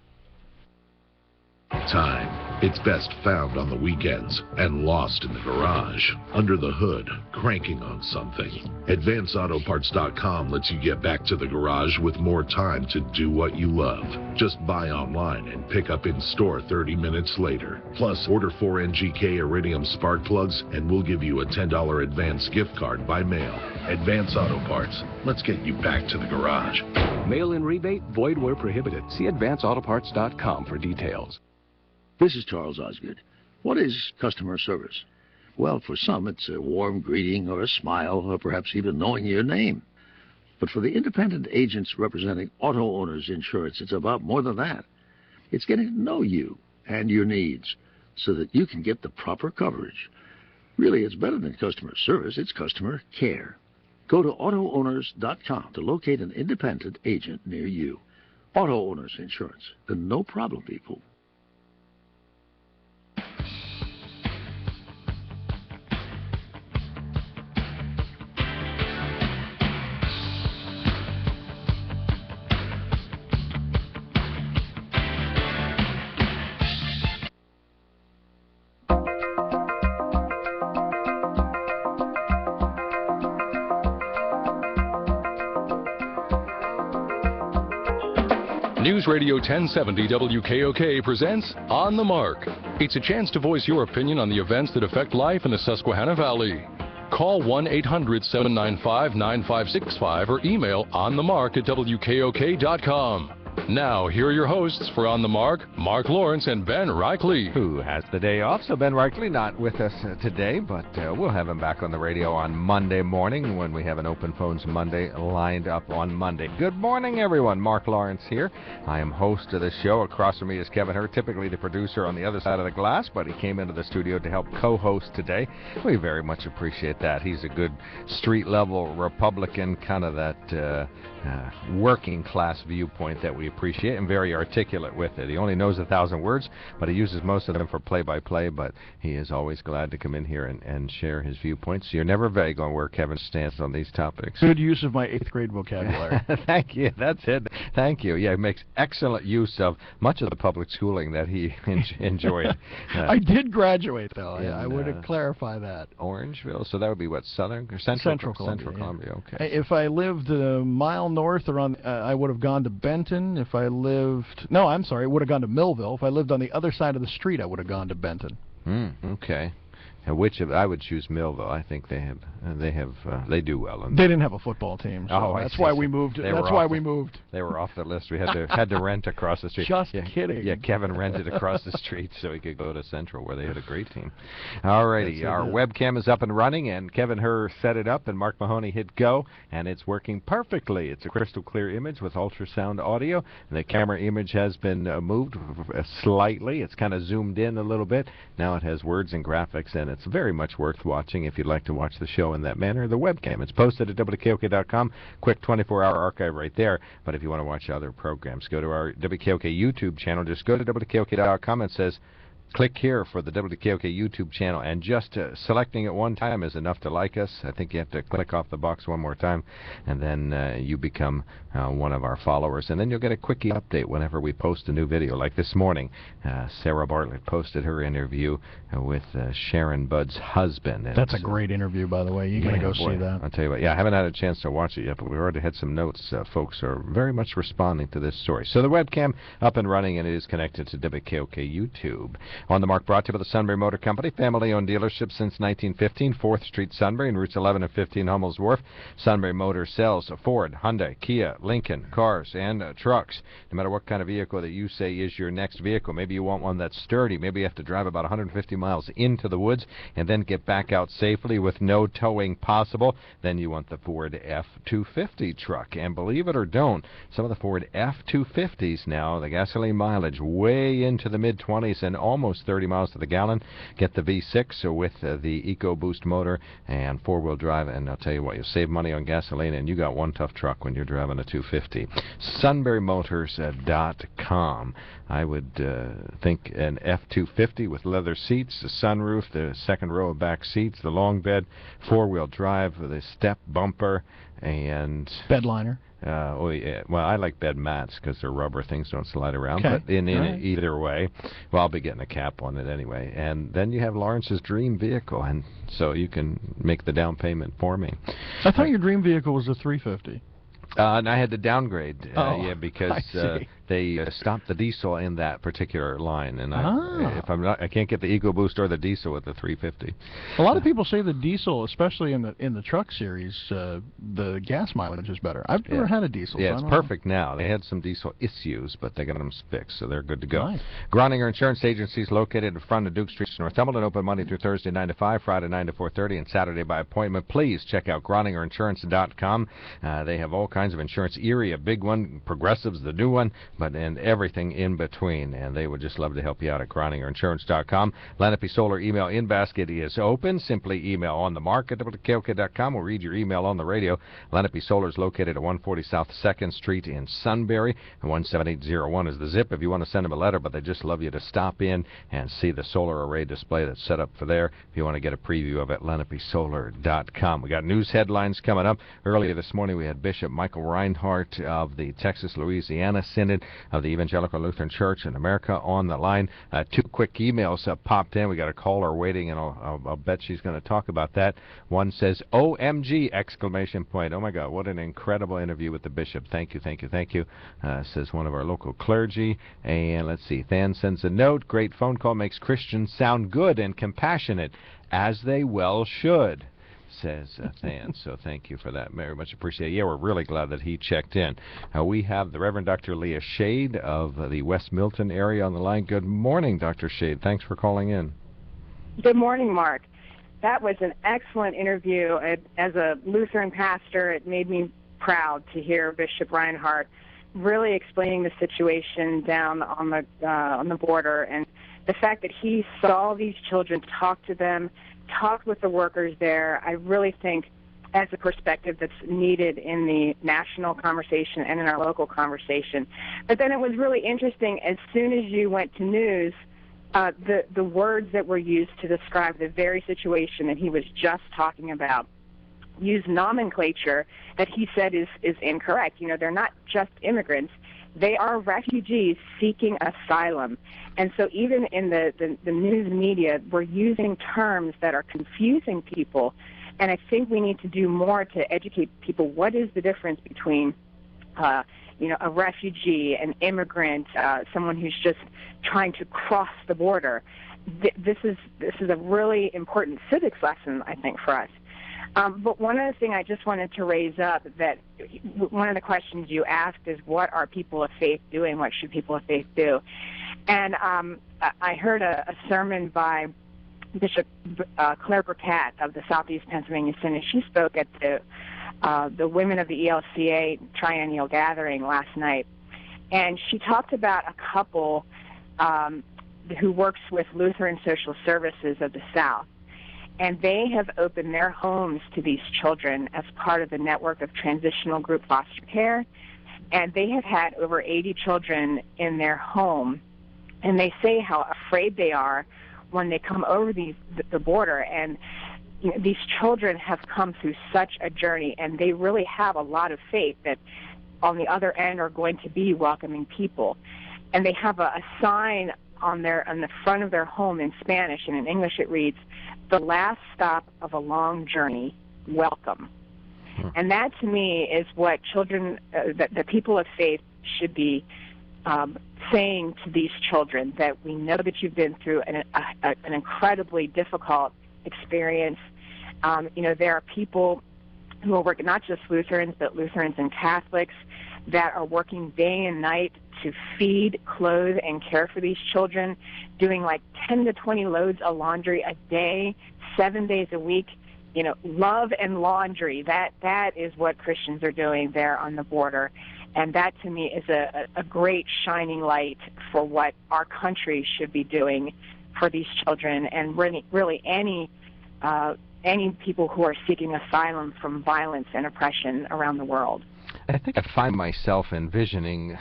Time It's best found on the weekends and lost in the garage, under the hood, cranking on something. AdvanceAutoParts.com lets you get back to the garage with more time to do what you love. Just buy online and pick up in store 30 minutes later. Plus, order 4 NGK Iridium spark plugs and we'll give you a $10 advance gift card by mail. Advance Auto Parts. Let's get you back to the garage. Mail-in rebate, void where prohibited. See AdvanceAutoParts.com for details. This is Charles Osgood. What is customer service? Well, for some, it's a warm greeting or a smile or perhaps even knowing your name. But for the independent agents representing auto owners insurance, it's about more than that. It's getting to know you and your needs so that you can get the proper coverage. Really, it's better than customer service. It's customer care. Go to AutoOwners.com to locate an independent agent near you. Auto Owners Insurance, the no-problem people. News Radio 1070 WKOK presents On the Mark. It's a chance to voice your opinion on the events that affect life in the Susquehanna Valley. Call 1-800-795-9565 or email onthemark@wkok.com. Now, here are your hosts for On the Mark, Mark Lawrence and Ben Reichley. Who has the day off, so Ben Reichley not with us today, but we'll have him back on the radio on Monday morning when we have an Open Phones Monday lined up on Monday. Good morning, everyone. Mark Lawrence here. I am host of the show. Across from me is Kevin Hurt, typically the producer on the other side of the glass, but he came into the studio to help co-host today. We very much appreciate that. He's a good street-level Republican, kind of that working-class viewpoint that we appreciate, and very articulate with it. He only knows 1,000 words, but he uses most of them for play-by-play, but he is always glad to come in here and share his viewpoints. So you're never vague on where Kevin stands on these topics. Good use of my 8th grade vocabulary. Thank you. That's it. Thank you. Yeah, he makes excellent use of much of the public schooling that he enjoyed. I did graduate, though. I would have clarified that. Orangeville, so that would be what, Southern or Central Columbia. Okay. If I lived a mile north or on, I would have gone to Benton. If I lived, no, I'm sorry, I would have gone to Millville. If I lived on the other side of the street, I would have gone to Benton. Okay. Which of, I would choose Millville. I think they do well. They didn't have a football team, so that's why we moved. That's why we moved. They were off the list. We had to rent across the street. Just kidding. Yeah, Kevin rented across the street so he could go to Central, where they had a great team. All righty, our webcam is up and running, and Kevin Herr set it up, and Mark Mahoney hit go, and it's working perfectly. It's a crystal clear image with ultrasound audio. The camera image has been moved slightly. It's kind of zoomed in a little bit. Now it has words and graphics, and it's very much worth watching if you'd like to watch the show in that manner. The webcam, it's posted at WKOK.com. Quick 24-hour archive right there. But if you want to watch other programs, go to our WKOK YouTube channel. Just go to WKOK.com and it says, click here for the WKOK YouTube channel, and just selecting it one time is enough to like us. I think you have to click off the box one more time, and then you become one of our followers, and then you'll get a quickie update whenever we post a new video. Like this morning, Sarah Bartlett posted her interview with Sharon Budd's husband. That's a great interview, by the way. You gotta go see that. I'll tell you what. Yeah, I haven't had a chance to watch it yet, but we already had some notes. Folks are very much responding to this story. So the webcam up and running, and it is connected to WKOK YouTube. On the Mark, brought to you by the Sunbury Motor Company, family-owned dealership since 1915, 4th Street, Sunbury, and routes 11 and 15, Hummel's Wharf. Sunbury Motors sells Ford, Hyundai, Kia, Lincoln, cars, and trucks. No matter what kind of vehicle that you say is your next vehicle. Maybe you want one that's sturdy. Maybe you have to drive about 150 miles into the woods and then get back out safely with no towing possible. Then you want the Ford F-250 truck. And believe it or don't, some of the Ford F-250s now, the gasoline mileage way into the mid-20s and almost 30 miles to the gallon. Get the V6 with the EcoBoost motor and four-wheel drive, and I'll tell you what, you save money on gasoline, and you got one tough truck when you're driving a 250. SunburyMotors.com. I would think an F-250 with leather seats, the sunroof, the second row of back seats, the long bed, four-wheel drive with a step bumper, and bed liner. Well, I like bed mats because they're rubber, things don't slide around. Okay. But in Right. either way, well, I'll be getting a cap on it anyway. And then you have Lawrence's dream vehicle, and so you can make the down payment for me. I thought your dream vehicle was a 350. And I had to downgrade, because they stopped the diesel in that particular line, and I can't get the EcoBoost or the diesel with the 350. A lot of people say the diesel, especially in the truck series, the gas mileage is better. I've never had a diesel. Yeah, so it's I don't perfect now. They had some diesel issues, but they got them fixed, so they're good to go. Nice. Groninger Insurance Agency is located in front of Duke Street, Northumberland, open Monday through Thursday 9 to 5, Friday 9 to 4:30, and Saturday by appointment. Please check out Groningerinsurance.com. They have all kinds of insurance. Erie, a big one. Progressive's the new one, and everything in between. And they would just love to help you out at Groningerinsurance.com. Lenape Solar email in basket is open. Simply email on the mark at WKOK.com. We'll read your email on the radio. Lenape Solar is located at 140 South 2nd Street in Sunbury. And 17801 is the zip if you want to send them a letter, but they just love you to stop in and see the solar array display that's set up for there. If you want to get a preview of it, LenapeSolar.com. We got news headlines coming up. Earlier this morning, we had Bishop Michael Reinhardt of the Texas-Louisiana Synod of the Evangelical Lutheran Church in America on the line. 2 quick emails popped in. We got a caller waiting, and I'll bet she's going to talk about that. One says, OMG! Exclamation point. Oh my God, what an incredible interview with the bishop. Thank you, thank you, thank you, says one of our local clergy. And let's see, Than sends a note. Great phone call, makes Christians sound good and compassionate, as they well should, says Than. So thank you for that. Very much appreciated. Yeah, we're really glad that he checked in. We have the Reverend Dr. Leah Shade of the West Milton area on the line. Good morning, Dr. Shade. Thanks for calling in. Good morning, Mark. That was an excellent interview. As a Lutheran pastor, it made me proud to hear Bishop Reinhardt really explaining the situation down on the border, and the fact that he saw these children, talked to them, talked with the workers there. I really think as a perspective that's needed in the national conversation and in our local conversation. But then it was really interesting, as soon as you went to news, the words that were used to describe the very situation that he was just talking about used nomenclature that he said is incorrect. You know, they're not just immigrants. They are refugees seeking asylum. And so even in the news media, we're using terms that are confusing people. And I think we need to do more to educate people. What is the difference between, a refugee, an immigrant, someone who's just trying to cross the border? This is a really important civics lesson, I think, for us. But one other thing I just wanted to raise up, that one of the questions you asked is, what are people of faith doing? What should people of faith do? And I heard a sermon by Bishop Claire Burkett of the Southeast Pennsylvania Synod. She spoke at the Women of the ELCA Triennial Gathering last night. And she talked about a couple who works with Lutheran Social Services of the South. And they have opened their homes to these children as part of the network of transitional group foster care. And they have had over 80 children in their home. And they say how afraid they are when they come over the border. And these children have come through such a journey, and they really have a lot of faith that on the other end are going to be welcoming people. And they have a sign on the front of their home in Spanish, and in English it reads, "The last stop of a long journey, welcome." And that, to me, is what children, the people of faith should be saying to these children, that we know that you've been through an incredibly difficult experience. There are people who are working, not just Lutherans, but Lutherans and Catholics, that are working day and night to feed, clothe, and care for these children, doing like 10 to 20 loads of laundry a day, 7 days a week. Love and laundry, that is what Christians are doing there on the border. And that, to me, is a great shining light for what our country should be doing for these children, and really any people who are seeking asylum from violence and oppression around the world. I think I find myself envisioning,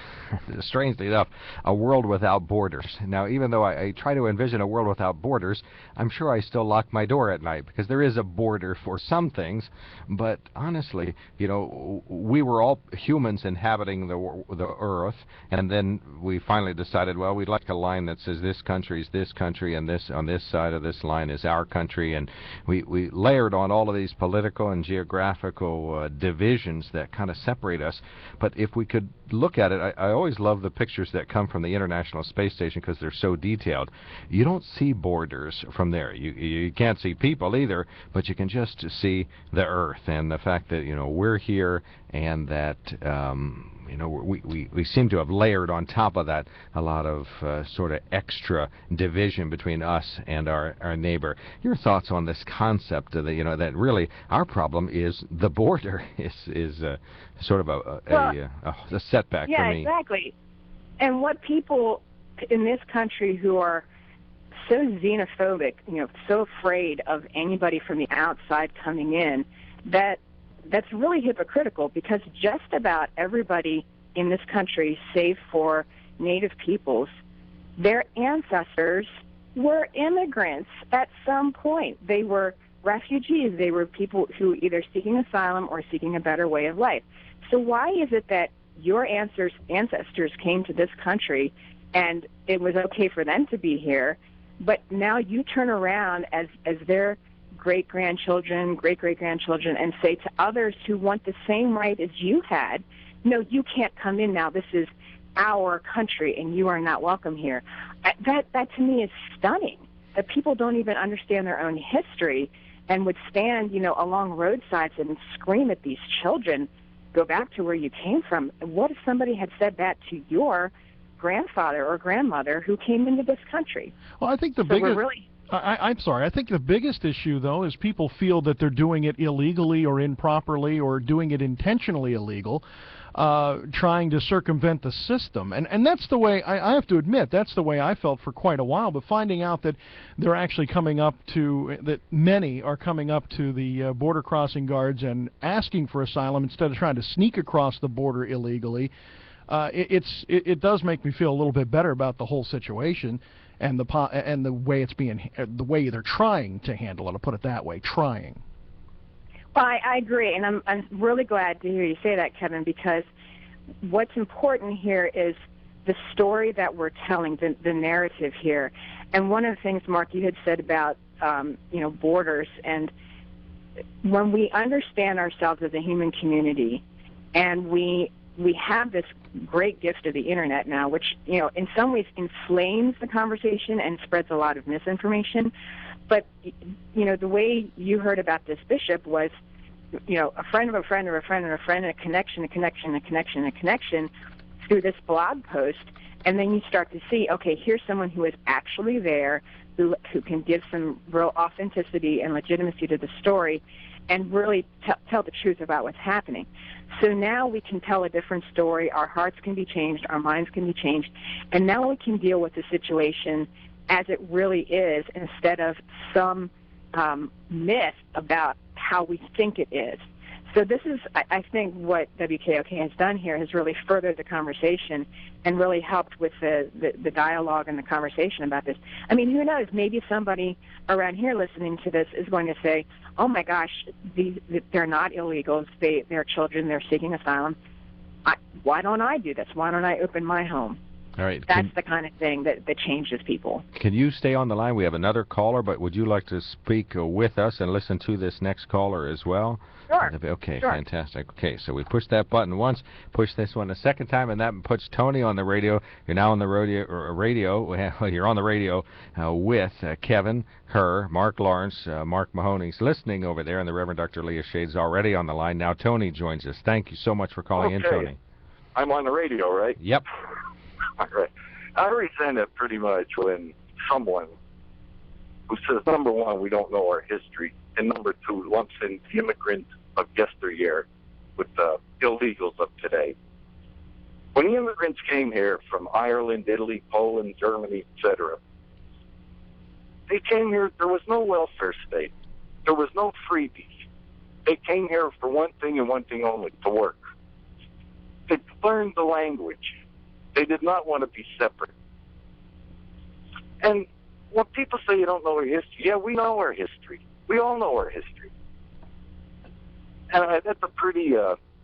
strangely enough, a world without borders. Now, even though I try to envision a world without borders, I'm sure I still lock my door at night because there is a border for some things. But honestly, you know, we were all humans inhabiting the earth, and then we finally decided, well, we'd like a line that says this country is this country, and this on this side of this line is our country, and we layered on all of these political and geographical divisions that kind of separate us. But if we could look at it, I always love the pictures that come from the International Space Station because they're so detailed. You don't see borders from there. You can't see people either, but you can just see the Earth and the fact that, you know, we're here, and that you know, we seem to have layered on top of that a lot of sort of extra division between us and our neighbor. Your thoughts on this concept of the, you know, that really our problem is the border is sort of a setback for me. Yeah, exactly. And what people in this country who are so xenophobic, you know, so afraid of anybody from the outside coming in, that's really hypocritical, because just about everybody in this country, save for Native peoples, their ancestors were immigrants at some point. They were refugees. They were people who either seeking asylum or seeking a better way of life. So why is it that your ancestors came to this country and it was okay for them to be here, but now you turn around as their great-grandchildren, great-great-grandchildren, and say to others who want the same right as you had, no, you can't come in now. This is our country, and you are not welcome here. That to me is stunning, that people don't even understand their own history and would stand, you know, along roadsides and scream at these children, go back to where you came from. What if somebody had said that to your grandfather or grandmother who came into this country? Well, I think the biggest... I'm sorry. I think the biggest issue, though, is people feel that they're doing it illegally or improperly or doing it intentionally illegal, trying to circumvent the system. And that's the way, I have to admit, that's the way I felt for quite a while. But finding out that they're actually coming up to, that many are coming up to the border crossing guards and asking for asylum instead of trying to sneak across the border illegally, it does make me feel a little bit better about the whole situation. And the way it's being, the way they're trying to handle it, I'll put it that way, trying. Well, I agree, and I'm really glad to hear you say that, Kevin, because what's important here is the story that we're telling, the narrative here. And one of the things, Mark, you had said about you know, borders, and when we understand ourselves as a human community, and we have this great gift of the internet now, which, you know, in some ways inflames the conversation and spreads a lot of misinformation. But, you know, the way you heard about this bishop was, you know, a friend of a friend of a friend of a friend, and a connection through this blog post. And then you start to see, okay, here's someone who is actually there, who can give some real authenticity and legitimacy to the story and really tell the truth about what's happening. So now we can tell a different story. Our hearts can be changed. Our minds can be changed. And now we can deal with the situation as it really is, instead of some myth about how we think it is. So this is, I think, what WKOK has done here has really furthered the conversation and really helped with the dialogue and the conversation about this. I mean, who knows? Maybe somebody around here listening to this is going to say, oh, my gosh, they're not illegals. They're children. They're seeking asylum. Why don't I do this? Why don't I open my home? All right. That's the kind of thing that changes people. Can you stay on the line? We have another caller, but would you like to speak with us and listen to this next caller as well? Sure. Okay, sure. Fantastic. Okay, so we push that button once, push this one a second time, and that puts Tony on the radio. You're now on the radio. Well, you're on the radio with Kevin, her, Mark Lawrence, Mark Mahoney's listening over there, and the Reverend Dr. Leah Shade's already on the line. Now Tony joins us. Thank you so much for calling in, Tony. I'm on the radio, right? Yep. All right. I resent it pretty much when someone who says, number one, we don't know our history, and number two, lumps in the immigrants of yesteryear with the illegals of today. When the immigrants came here from Ireland, Italy, Poland, Germany, etc., they came here, there was no welfare state. There was no freebies. They came here for one thing and one thing only, to work. They learned the language. They did not want to be separate. And when people say you don't know our history, yeah, we know our history. We all know our history. And that's a pretty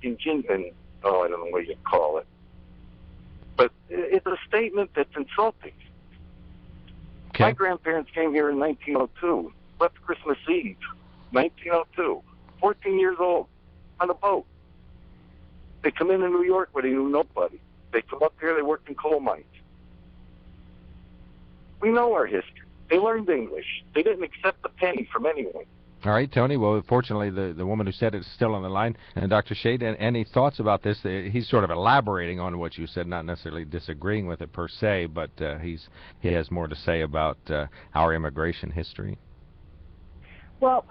ingenious, I don't know what you call it. But it's a statement that's insulting. Okay. My grandparents came here in 1902, left Christmas Eve, 1902, 14 years old, on a boat. They come into New York where they knew nobody. They come up here, they worked in coal mines. We know our history. They learned English. They didn't accept a penny from anyone. All right, Tony. Well, fortunately, the woman who said it is still on the line. And Dr. Shade, any thoughts about this? He's sort of elaborating on what you said, not necessarily disagreeing with it per se, but he has more to say about our immigration history. Well,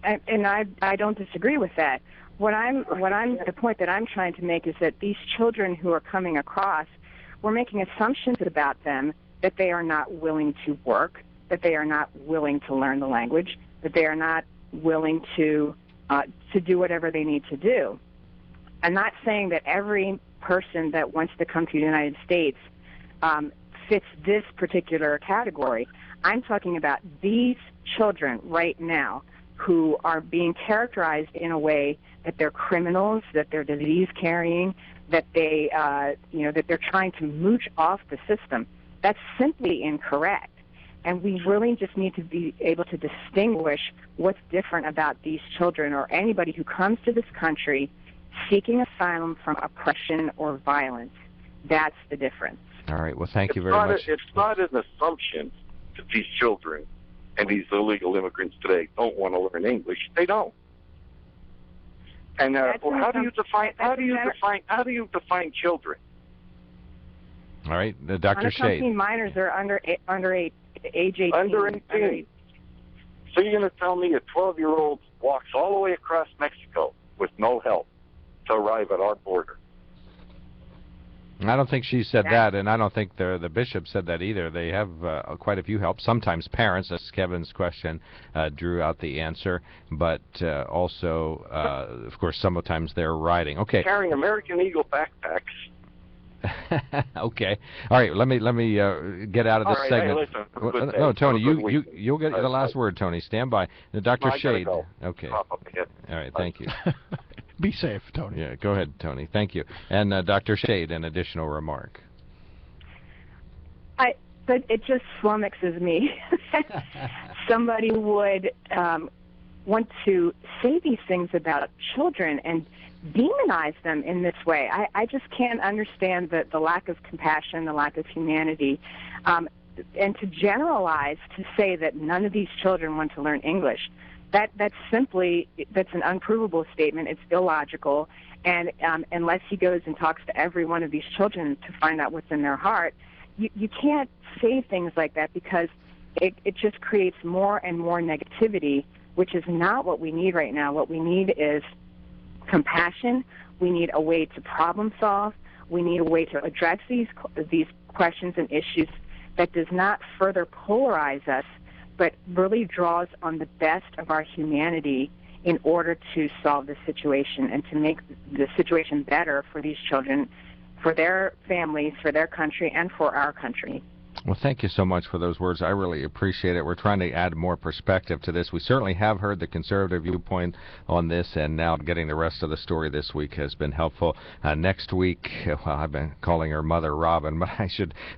I don't disagree with that. The point that I'm trying to make is that these children who are coming across, we're making assumptions about them that they are not willing to work, that they are not willing to learn the language, that they are not willing to do whatever they need to do. I'm not saying that every person that wants to come to the United States fits this particular category. I'm talking about these children right now who are being characterized in a way that they're criminals, that they're disease-carrying, that that they're trying to mooch off the system. That's simply incorrect. And we really just need to be able to distinguish what's different about these children or anybody who comes to this country seeking asylum from oppression or violence. That's the difference. All right. Well, thank you very much. It's not an assumption that these children and these illegal immigrants today don't want to learn English. They don't. And how do you define children? All right, Dr. Shade. Unaccompanied minors are under age 18. Under 18. So you're going to tell me a 12-year-old walks all the way across Mexico with no help to arrive at our border? I don't think she said that, and I don't think the bishop said that either. They have quite a few helps. Sometimes parents, as Kevin's question drew out the answer, but also, of course, sometimes they're riding. Okay. Carrying American Eagle backpacks. Okay. All right. Let me get out of this segment. Hey, listen, no, Tony, you'll get the last word. Tony, stand by. Dr. Shade. Go. Okay. All right. Thank you. Be safe, Tony. Yeah. Go ahead, Tony. Thank you. And Dr. Shade, an additional remark. But it just flummoxes me. Somebody would want to say these things about children and demonize them in this way. I just can't understand the lack of compassion, the lack of humanity, and to generalize to say that none of these children want to learn English. That's an unprovable statement. It's illogical, and unless he goes and talks to every one of these children to find out what's in their heart, you can't say things like that because it just creates more and more negativity, which is not what we need right now. What we need is compassion. We need a way to problem solve. We need a way to address these questions and issues that does not further polarize us, but really draws on the best of our humanity in order to solve the situation and to make the situation better for these children, for their families, for their country, and for our country. Well, thank you so much for those words. I really appreciate it. We're trying to add more perspective to this. We certainly have heard the conservative viewpoint on this, and now getting the rest of the story this week has been helpful. Next week, well, I've been calling her Mother Robin, but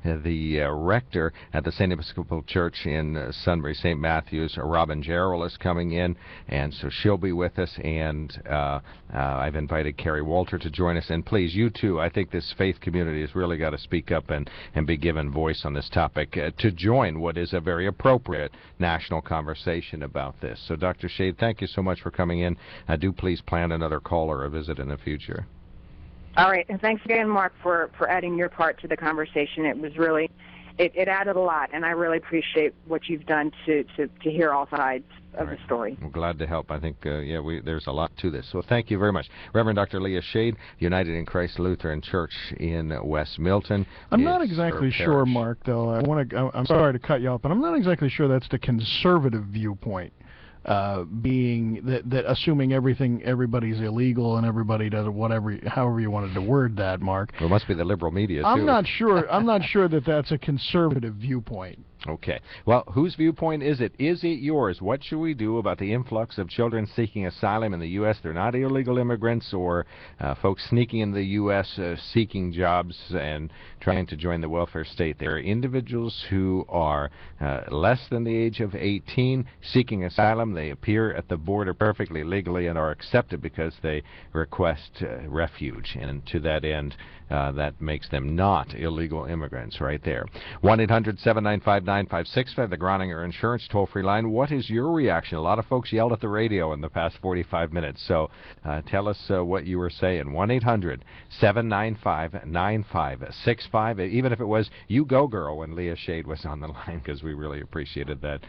the rector at the St. Episcopal Church in Sunbury, St. Matthews, Robin Jarrell, is coming in, and so she'll be with us, and I've invited Carrie Walter to join us. And please, you too, I think this faith community has really got to speak up and be given voice on this topic to join what is a very appropriate national conversation about this. So, Dr. Shade, thank you so much for coming in. Do please plan another call or a visit in the future. All right, and thanks again, Mark, for adding your part to the conversation. It was really, it added a lot, and I really appreciate what you've done to hear all sides of the story. I'm glad to help. I think, there's a lot to this. So thank you very much. Reverend Dr. Leah Shade, United in Christ Lutheran Church in West Milton. I'm not exactly sure, Mark, though. I'm sorry to cut you off, but I'm not exactly sure that's the conservative viewpoint. being that assuming everybody's illegal and everybody does however you wanted to word that, Mark. Well, it must be the liberal media too. I'm not sure that that's a conservative viewpoint. Okay. Well, whose viewpoint is it? Is it yours? What should we do about the influx of children seeking asylum in the U.S.? They're not illegal immigrants or folks sneaking in the U.S. Seeking jobs and trying to join the welfare state. There are individuals who are less than the age of 18 seeking asylum. They appear at the border perfectly legally and are accepted because they request refuge. And to that end, that makes them not illegal immigrants right there. 1-800-795-9565, the Groninger Insurance toll-free line. What is your reaction? A lot of folks yelled at the radio in the past 45 minutes, so tell us what you were saying. 1-800-795-9565, even if it was You Go Girl when Leah Shade was on the line, because we really appreciated that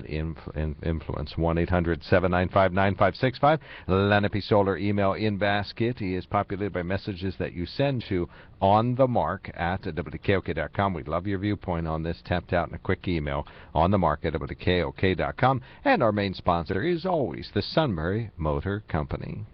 influence. 1-800-795-9565. Lenape Solar email in basket. He is populated by messages that you send to onthemark@wkok.com. We'd love your viewpoint on this, tapped out in a quick email, onthemark@wkok.com. And our main sponsor is always the Sunbury Motor Company.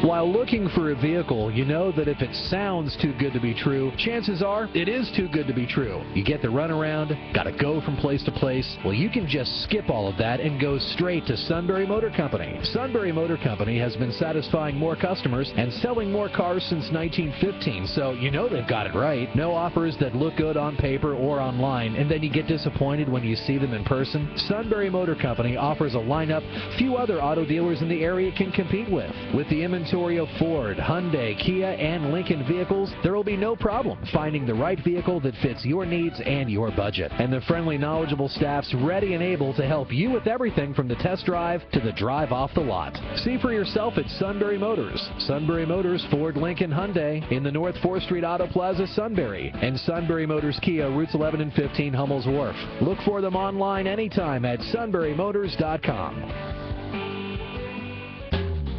While looking for a vehicle, you know that if it sounds too good to be true, chances are it is too good to be true. You get the runaround, gotta go from place to place. Well, you can just skip all of that and go straight to Sunbury Motor Company. Sunbury Motor Company has been satisfying more customers and selling more cars since 1915, so you know they've got it right. No offers that look good on paper or online, and then you get disappointed when you see them in person. Sunbury Motor Company offers a lineup few other auto dealers in the area can compete with. With the inventory of Ford, Hyundai, Kia, and Lincoln vehicles, there will be no problem finding the right vehicle that fits your needs and your budget. And the friendly, knowledgeable staff's ready and able to help you with everything from the test drive to the drive off the lot. See for yourself at Sunbury Motors. Sunbury Motors, Ford, Lincoln, Hyundai in the North 4th Street Auto Plaza, Sunbury. And Sunbury Motors Kia, routes 11 and 15, Hummel's Wharf. Look for them online anytime at sunburymotors.com.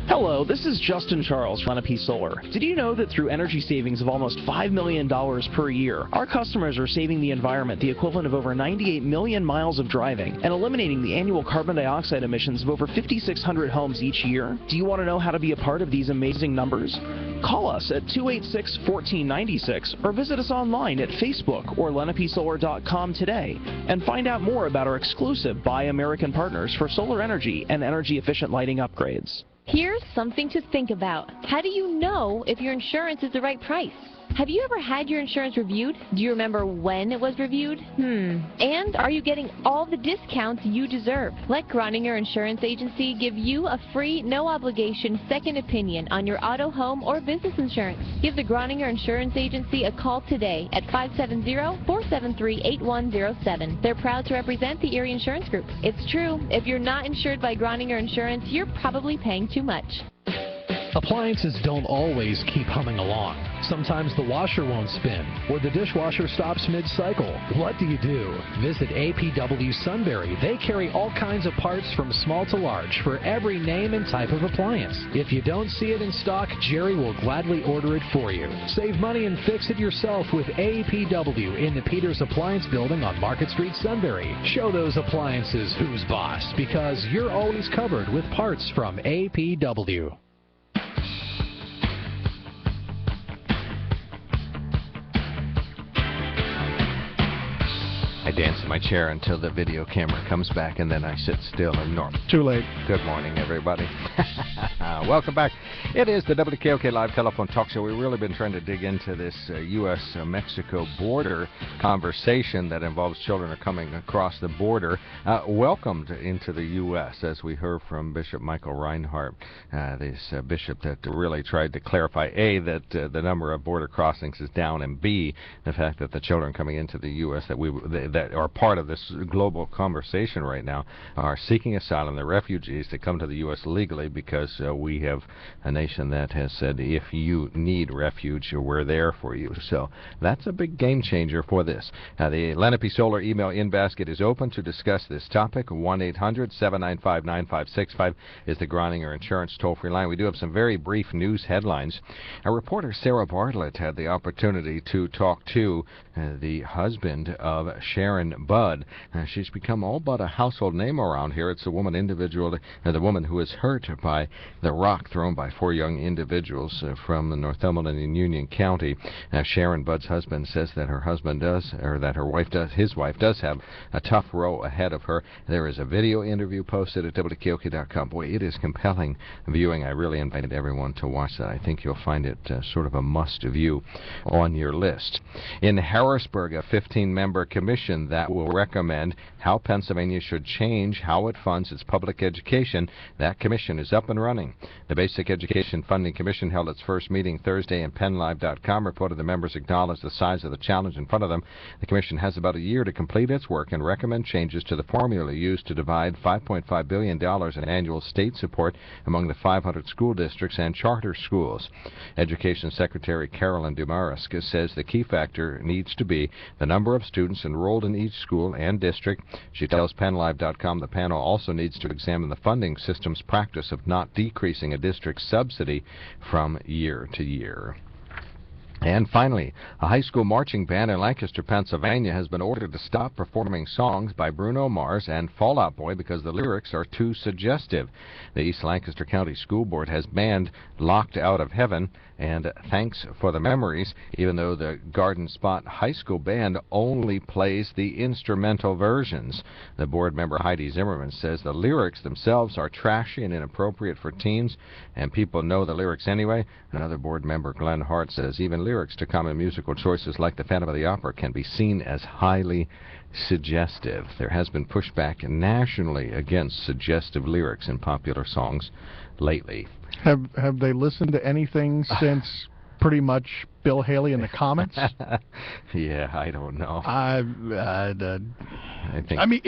Hello, this is Justin Charles from Lenape Solar. Did you know that through energy savings of almost $5 million per year, our customers are saving the environment the equivalent of over 98 million miles of driving and eliminating the annual carbon dioxide emissions of over 5,600 homes each year? Do you want to know how to be a part of these amazing numbers? Call us at 286-1496 or visit us online at Facebook or lenapesolar.com today and find out more about our exclusive Buy American partners for solar energy and energy-efficient lighting upgrades. Here's something to think about. How do you know if your insurance is the right price? Have you ever had your insurance reviewed? Do you remember when it was reviewed? And are you getting all the discounts you deserve? Let Groninger Insurance Agency give you a free, no-obligation second opinion on your auto, home, or business insurance. Give the Groninger Insurance Agency a call today at 570-473-8107. They're proud to represent the Erie Insurance Group. It's true, if you're not insured by Groninger Insurance, you're probably paying too much. Appliances don't always keep humming along. Sometimes the washer won't spin, or the dishwasher stops mid-cycle. What do you do? Visit APW Sunbury. They carry all kinds of parts from small to large for every name and type of appliance. If you don't see it in stock, Jerry will gladly order it for you. Save money and fix it yourself with APW in the Peters Appliance Building on Market Street, Sunbury. Show those appliances who's boss, because you're always covered with parts from APW. I dance in my chair until the video camera comes back, and then I sit still and normal. Too late. Good morning, everybody. Welcome back. It is the WKOK Live Telephone Talk Show. We've really been trying to dig into this U.S.-Mexico border conversation that involves children are coming across the border, welcomed into the U.S., as we heard from Bishop Michael Reinhardt, this bishop that really tried to clarify, A, that the number of border crossings is down, and B, the fact that the children coming into the U.S. that are part of this global conversation right now are seeking asylum. They're refugees that come to the U.S. legally because we have a nation that has said if you need refuge, we're there for you. So that's a big game changer for this. The Lenape Solar email in basket is open to discuss this topic. 1-800-795-9565 is the Groninger Insurance toll-free line. We do have some very brief news headlines. Our reporter Sarah Bartlett had the opportunity to talk to the husband of Sharon Sharon Budd. She's become all but a household name around here. It's the woman who was hurt by the rock thrown by 4 young individuals from Northumberland in Union County. Sharon Budd's husband says that his wife does have a tough row ahead of her. There is a video interview posted at WKOK.com. Boy, it is compelling viewing. I really invited everyone to watch that. I think you'll find it sort of a must-view on your list. In Harrisburg, a 15-member commission that will recommend how Pennsylvania should change how it funds its public education. That commission is up and running. The Basic Education Funding Commission held its first meeting Thursday, and PennLive.com reported the members acknowledged the size of the challenge in front of them. The commission has about a year to complete its work and recommend changes to the formula used to divide $5.5 billion in annual state support among the 500 school districts and charter schools. Education Secretary Carolyn Dumarisk says the key factor needs to be the number of students enrolled in each school and district. She tells PennLive.com the panel also needs to examine the funding system's practice of not decreasing a district's subsidy from year to year. And finally, a high school marching band in Lancaster, Pennsylvania has been ordered to stop performing songs by Bruno Mars and Fall Out Boy because the lyrics are too suggestive. The East Lancaster County School Board has banned Locked Out of Heaven and Thanks for the Memories, even though the Garden Spot High School Band only plays the instrumental versions. The board member Heidi Zimmerman says the lyrics themselves are trashy and inappropriate for teens, and people know the lyrics anyway. Another board member, Glenn Hart, says even lyrics to common musical choices like the Phantom of the Opera can be seen as highly suggestive. There has been pushback nationally against suggestive lyrics in popular songs lately. Have they listened to anything since pretty much Bill Haley and the Comets? Yeah, I don't know. I mean,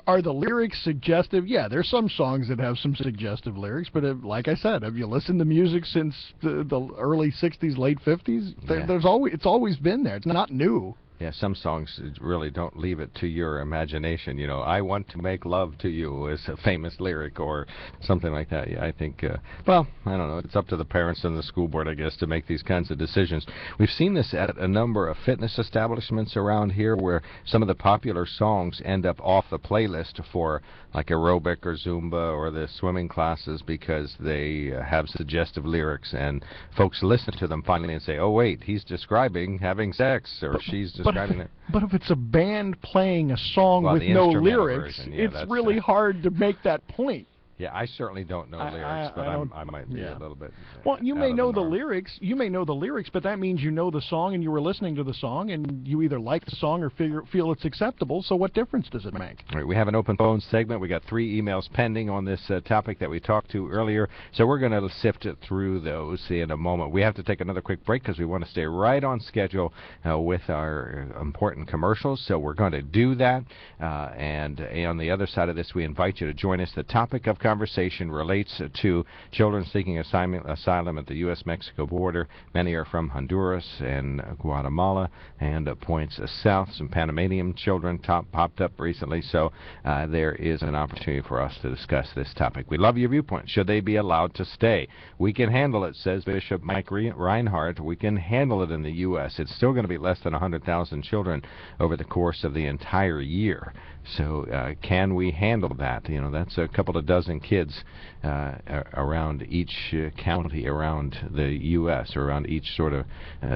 are the lyrics suggestive? Yeah, there's some songs that have some suggestive lyrics, but like I said, have you listened to music since the early '60s, late '50s? It's always been there. It's not new. Yeah, some songs really don't leave it to your imagination. You know, I want to make love to you is a famous lyric or something like that. Yeah, I think, well, I don't know. It's up to the parents and the school board, I guess, to make these kinds of decisions. We've seen this at a number of fitness establishments around here where some of the popular songs end up off the playlist for like aerobic or Zumba or the swimming classes because they have suggestive lyrics, and folks listen to them finally and say, oh, wait, he's describing having sex, or she's describing it. But if it's a band playing a song with no lyrics, version, yeah, it's really hard to make that point. Yeah, I certainly don't know lyrics, but I might be a little bit. Well, you may know the lyrics. You may know the lyrics, but that means you know the song and you were listening to the song, and you either like the song or feel it's acceptable. So what difference does it make? All right, we have an open phone segment. We got 3 emails pending on this topic that we talked to earlier, so we're going to sift through those in a moment. We have to take another quick break because we want to stay right on schedule with our important commercials. So we're going to do that, and on the other side of this, we invite you to join us. The topic of conversation relates to children seeking asylum at the U.S.-Mexico border. Many are from Honduras and Guatemala and points south. Some Panamanian children popped up recently, so there is an opportunity for us to discuss this topic. We love your viewpoint. Should they be allowed to stay? We can handle it, says Bishop Mike Reinhardt. We can handle it in the U.S. It's still going to be less than 100,000 children over the course of the entire year. So can we handle that? You know, that's a couple of dozen kids around each county around the U.S., or around each sort of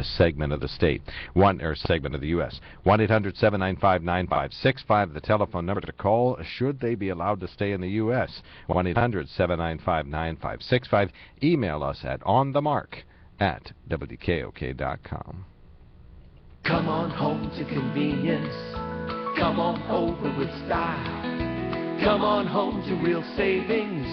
segment of the state, segment of the U.S. 1-800-795-9565, the telephone number to call. Should they be allowed to stay in the U.S.? 1-800-795-9565. Email us at onthemark@wkok.com. Come on home to convenience. Come on over with style. Come on home to real savings.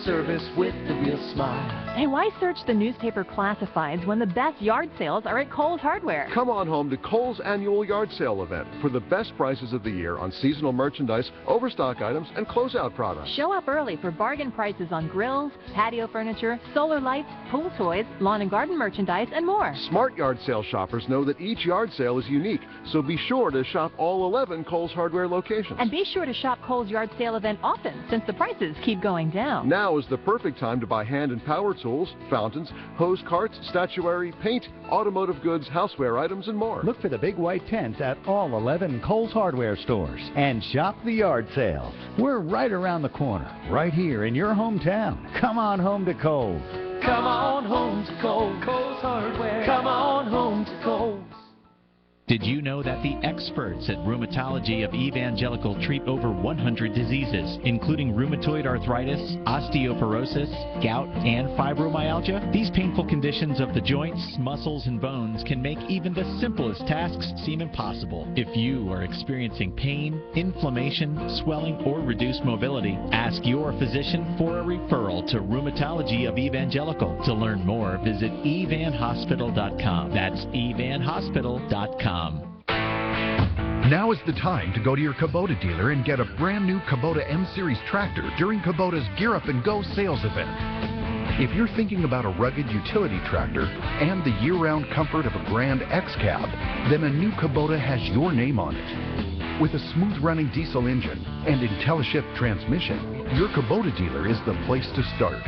Service with the real smile. And why search the newspaper classifieds when the best yard sales are at Kohl's Hardware? Come on home to Kohl's annual yard sale event for the best prices of the year on seasonal merchandise, overstock items, and closeout products. Show up early for bargain prices on grills, patio furniture, solar lights, pool toys, lawn and garden merchandise, and more. Smart yard sale shoppers know that each yard sale is unique, so be sure to shop all 11 Kohl's Hardware locations. And be sure to shop Kohl's yard sale event often, since the prices keep going down. Now is the perfect time to buy hand and power tools, fountains, hose carts, statuary, paint, automotive goods, houseware items, and more. Look for the big white tent at all 11 Kohl's Hardware stores and shop the yard sales. We're right around the corner, right here in your hometown. Come on home to Kohl's. Come on home to Kohl's. Kohl's Hardware. Come on home to Kohl's. Did you know that the experts at Rheumatology of Evangelical treat over 100 diseases, including rheumatoid arthritis, osteoporosis, gout, and fibromyalgia? These painful conditions of the joints, muscles, and bones can make even the simplest tasks seem impossible. If you are experiencing pain, inflammation, swelling, or reduced mobility, ask your physician for a referral to Rheumatology of Evangelical. To learn more, visit evanhospital.com. That's evanhospital.com. Now is the time to go to your Kubota dealer and get a brand new Kubota M-Series tractor during Kubota's Gear Up and Go sales event. If you're thinking about a rugged utility tractor and the year-round comfort of a Grand X-Cab, then a new Kubota has your name on it. With a smooth-running diesel engine and IntelliShift transmission, your Kubota dealer is the place to start.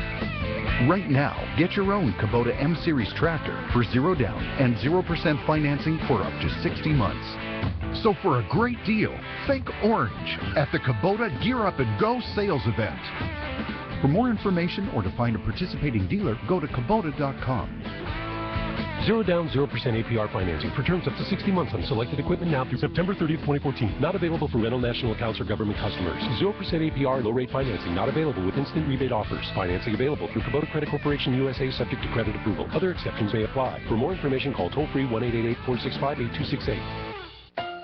Right now, get your own Kubota M-Series tractor for 0 down and 0% financing for up to 60 months. So for a great deal, think orange at the Kubota Gear Up and Go sales event. For more information or to find a participating dealer, go to Kubota.com. 0 down, 0% APR financing for terms up to 60 months on selected equipment now through September 30th, 2014. Not available for rental national accounts or government customers. 0% APR low rate financing not available with instant rebate offers. Financing available through Kubota Credit Corporation USA subject to credit approval. Other exceptions may apply. For more information, call toll-free 1-888-465-8268.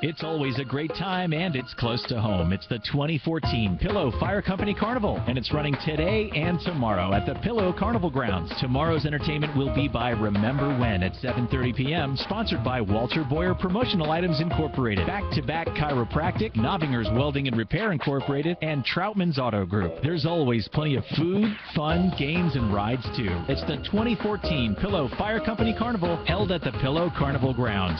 It's always a great time, and it's close to home. It's the 2014 Pillow Fire Company Carnival, and it's running today and tomorrow at the Pillow Carnival Grounds. Tomorrow's entertainment will be by Remember When at 7:30 p.m., sponsored by Walter Boyer Promotional Items Incorporated, Back-to-Back Chiropractic, Novinger's Welding and Repair Incorporated, and Troutman's Auto Group. There's always plenty of food, fun, games, and rides, too. It's the 2014 Pillow Fire Company Carnival, held at the Pillow Carnival Grounds.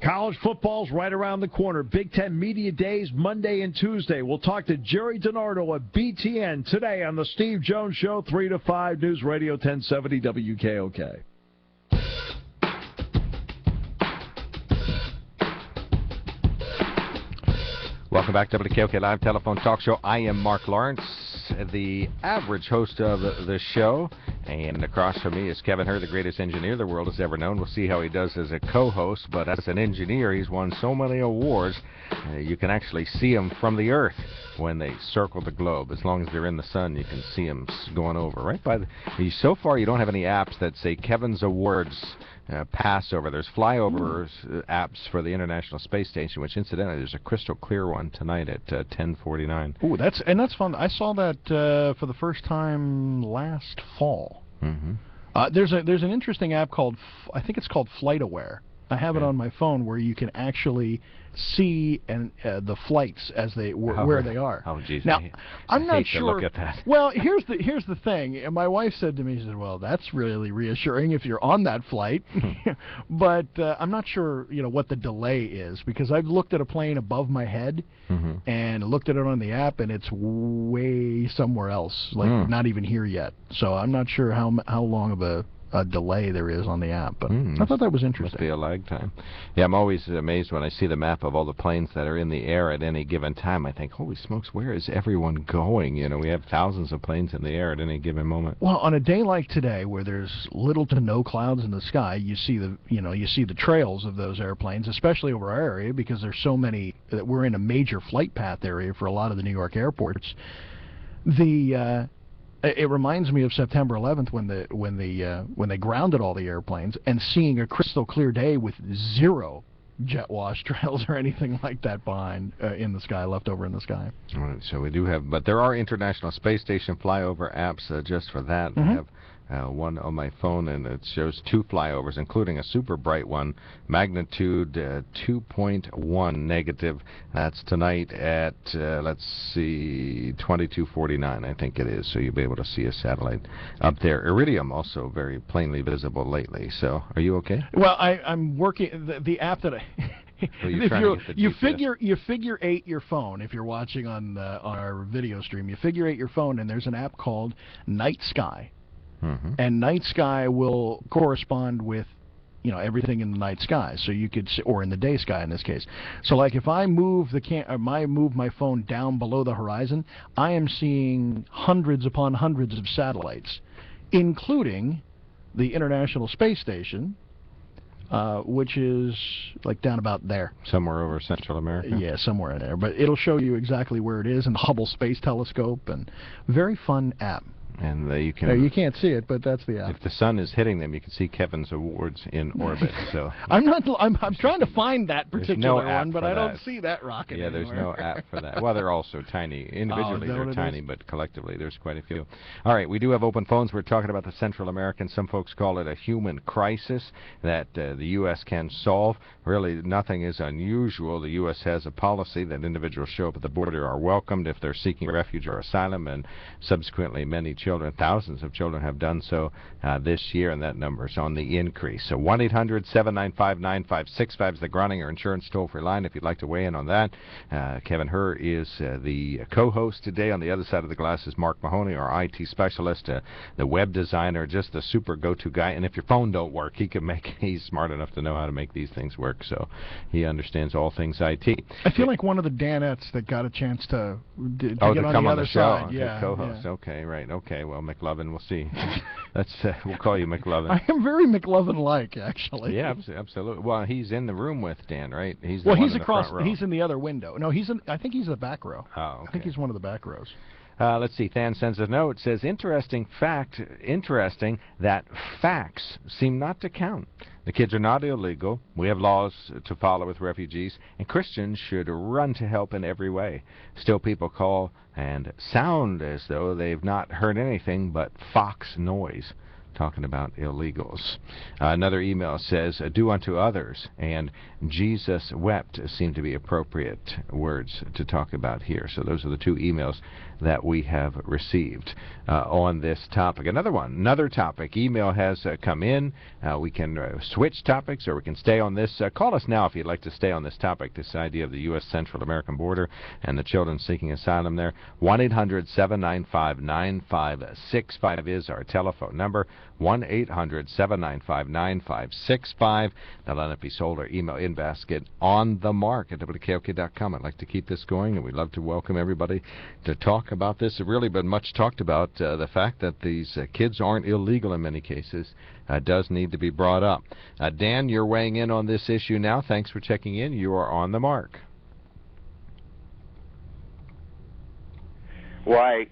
College football's right around the corner. Big Ten Media Days, Monday and Tuesday. We'll talk to Jerry DiNardo at BTN today on the Steve Jones Show, 3 to 5, News Radio 1070 WKOK. Welcome back to WKOK Live Telephone Talk Show. I am Mark Lawrence, the average host of the show. And across from me is Kevin Hurd, the greatest engineer the world has ever known. We'll see how he does as a co-host, but as an engineer, he's won so many awards, you can actually see him from the Earth when they circle the globe. As long as they're in the sun, you can see him going over. Right by so far, you don't have any apps that say Kevin's Awards pass over. There's flyovers apps for the International Space Station, which incidentally, there's a crystal clear one tonight at 10:49. Ooh, that's fun. I saw that for the first time last fall. Mm-hmm. There's an interesting app called, I think it's called FlightAware. I have it on my phone where you can actually see the flights as where they are. Oh, geez. Now, I'm not sure. To look at that. Well, here's the thing. And my wife said to me, she said, "Well, that's really reassuring if you're on that flight." But I'm not sure, what the delay is, because I've looked at a plane above my head and looked at it on the app, and it's way somewhere else, not even here yet. So I'm not sure how long of a delay there is on the app, but I thought that was interesting. Must be a lag time. Yeah, I'm always amazed when I see the map of all the planes that are in the air at any given time. I think, holy smokes, where is everyone going? We have thousands of planes in the air at any given moment. Well, on a day like today, where there's little to no clouds in the sky, you see the trails of those airplanes, especially over our area, because there's so many that we're in a major flight path area for a lot of the New York airports. It reminds me of September 11th when they grounded all the airplanes, and seeing a crystal clear day with zero jet wash trails or anything like that behind in the sky, left over in the sky. All right, so we do have, but there are International Space Station flyover apps just for that. I have one on my phone, and it shows 2 flyovers, including a super bright one, magnitude 2.1 negative. That's tonight at, let's see, 22:49, I think it is. So you'll be able to see a satellite up there. Iridium also very plainly visible lately. So are you okay? Well, I'm working the app that Well, you're trying to get the GPS. you figure eight your phone if you're watching on our video stream. You figure eight your phone, and there's an app called Night Sky, and Night Sky will correspond with everything in the night sky, so you could or in the day sky in this case. So like if I move move my phone down below the horizon, I am seeing hundreds upon hundreds of satellites, including the International Space Station, which is like down about there. Somewhere over Central America? Yeah, somewhere in there. But it'll show you exactly where it is, and the Hubble Space Telescope, and very fun app. And you can. You can't see it, but that's the app. If the sun is hitting them, you can see Kevin's awards in orbit. So I'm trying to find that particular one, but I don't see that rocket. Yeah, anywhere. there's no app for that. Well, they're also tiny. Individually, they're tiny, but collectively, there's quite a few. All right, we do have open phones. We're talking about the Central American. Some folks call it a human crisis that the U.S. can solve. Really, nothing is unusual. The U.S. has a policy that individuals show up at the border are welcomed if they're seeking refuge or asylum, and subsequently many children, thousands of children, have done so this year, and that number is on the increase. So 1-800-795-9565 is the Groninger Insurance toll-free line if you'd like to weigh in on that. Kevin Herr is the co-host today. On the other side of the glass is Mark Mahoney, our IT specialist, the web designer, just the super go-to guy. And if your phone don't work, he's smart enough to know how to make these things work, so he understands all things IT. I feel like one of the Danettes that got a chance to get to on come the on other the show, side. Yeah, co-host. yeah. Okay, right. Okay, well, McLovin, we'll see. We'll call you McLovin. I am very McLovin-like, actually. Yeah, absolutely. Well, he's in the room with Dan, right? He's across. The front row. He's in the other window. No, I think he's in the back row. Oh, okay. I think he's one of the back rows. Let's see. Than sends a note. It says, interesting that facts seem not to count. The kids are not illegal. We have laws to follow with refugees, and Christians should run to help in every way. Still, people call and sound as though they've not heard anything but Fox noise, talking about illegals. Another email says, do unto others, and Jesus wept seem to be appropriate words to talk about here. So those are the two emails that we have received on this topic. Another topic. Email has come in. We can switch topics, or we can stay on this. Call us now if you'd like to stay on this topic, this idea of the U.S. Central American border and the children seeking asylum there. 1-800-795-9565 is our telephone number. 1-800-795-9565. Now, let it be sold or email in basket on the mark at WKOK.com. I'd like to keep this going, and we'd love to welcome everybody to talk about this. It's really been much talked about. The fact that these kids aren't illegal in many cases does need to be brought up. Dan, you're weighing in on this issue now. Thanks for checking in. You are on the mark. Why,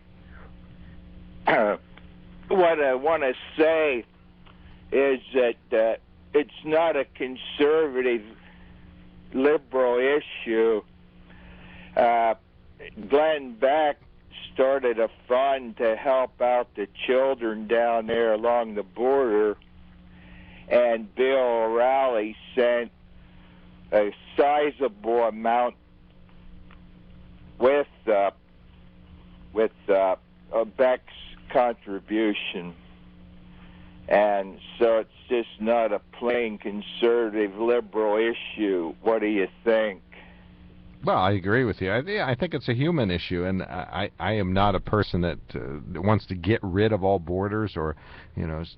what I want to say is that it's not a conservative liberal issue. Glenn Beck started a fund to help out the children down there along the border, and Bill O'Reilly sent a sizable amount with Beck's contribution. And so it's just not a plain conservative liberal issue. What do you think? Well, I agree with you. I think it's a human issue, and I am not a person that wants to get rid of all borders, or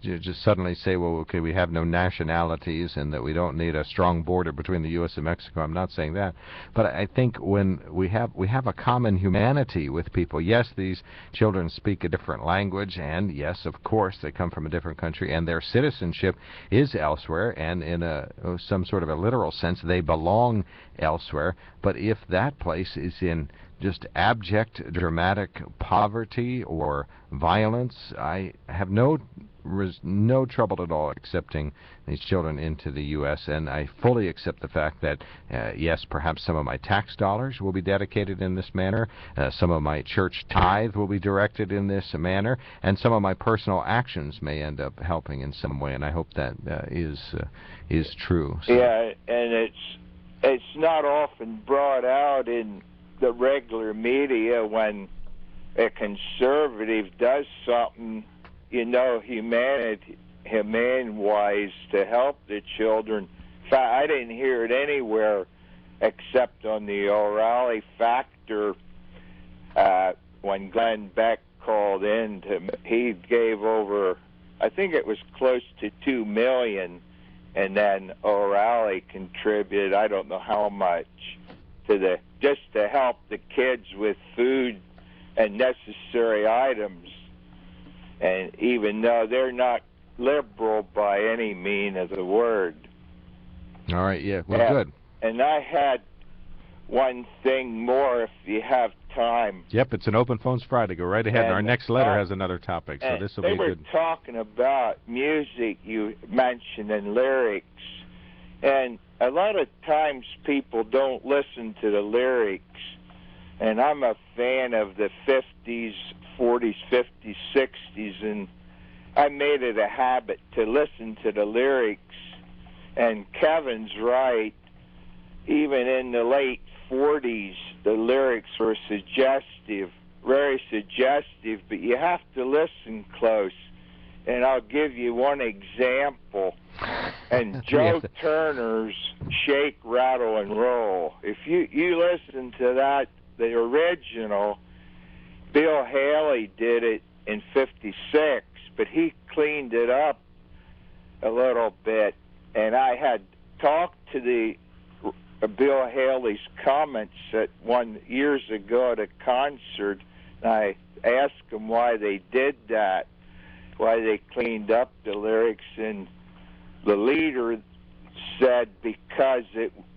just suddenly say, well, okay, we have no nationalities and that we don't need a strong border between the U.S. and Mexico. I'm not saying that, but I think when we have a common humanity with people. Yes, these children speak a different language, and yes, of course, they come from a different country, and their citizenship is elsewhere, and in some sort of a literal sense, they belong elsewhere. But if that place is in just abject, dramatic poverty or violence, I have no trouble at all accepting these children into the U.S., and I fully accept the fact that, yes, perhaps some of my tax dollars will be dedicated in this manner, some of my church tithe will be directed in this manner, and some of my personal actions may end up helping in some way, and I hope that is true. So. Yeah, and it's not often brought out in the regular media when a conservative does something, humane-wise to help the children. In fact, I didn't hear it anywhere except on the O'Reilly factor. When Glenn Beck called in, he gave over, I think it was close to $2 million, and then O'Reilly contributed, I don't know how much, to just to help the kids with food and necessary items. And even though they're not liberal by any mean of the word. All right, yeah, well, good. And I had one thing more, if you have time. Yep, it's an Open Phones Friday. Go right ahead. And, Our next letter has another topic, so this will be good. They were talking about music you mentioned and lyrics, and a lot of times people don't listen to the lyrics, and I'm a fan of the 50s, 40s, 50s, 60s, and I made it a habit to listen to the lyrics, and Kevin's right. Even in the late 40s, the lyrics were suggestive, very suggestive, but you have to listen close. And I'll give you one example. And Joe Turner's Shake, Rattle, and Roll. If you listen to that, the original, Bill Haley did it in '56, but he cleaned it up a little bit. And I had talked to Bill Haley's comments at years ago at a concert, and I asked him why they did that, why they cleaned up the lyrics, and the leader said because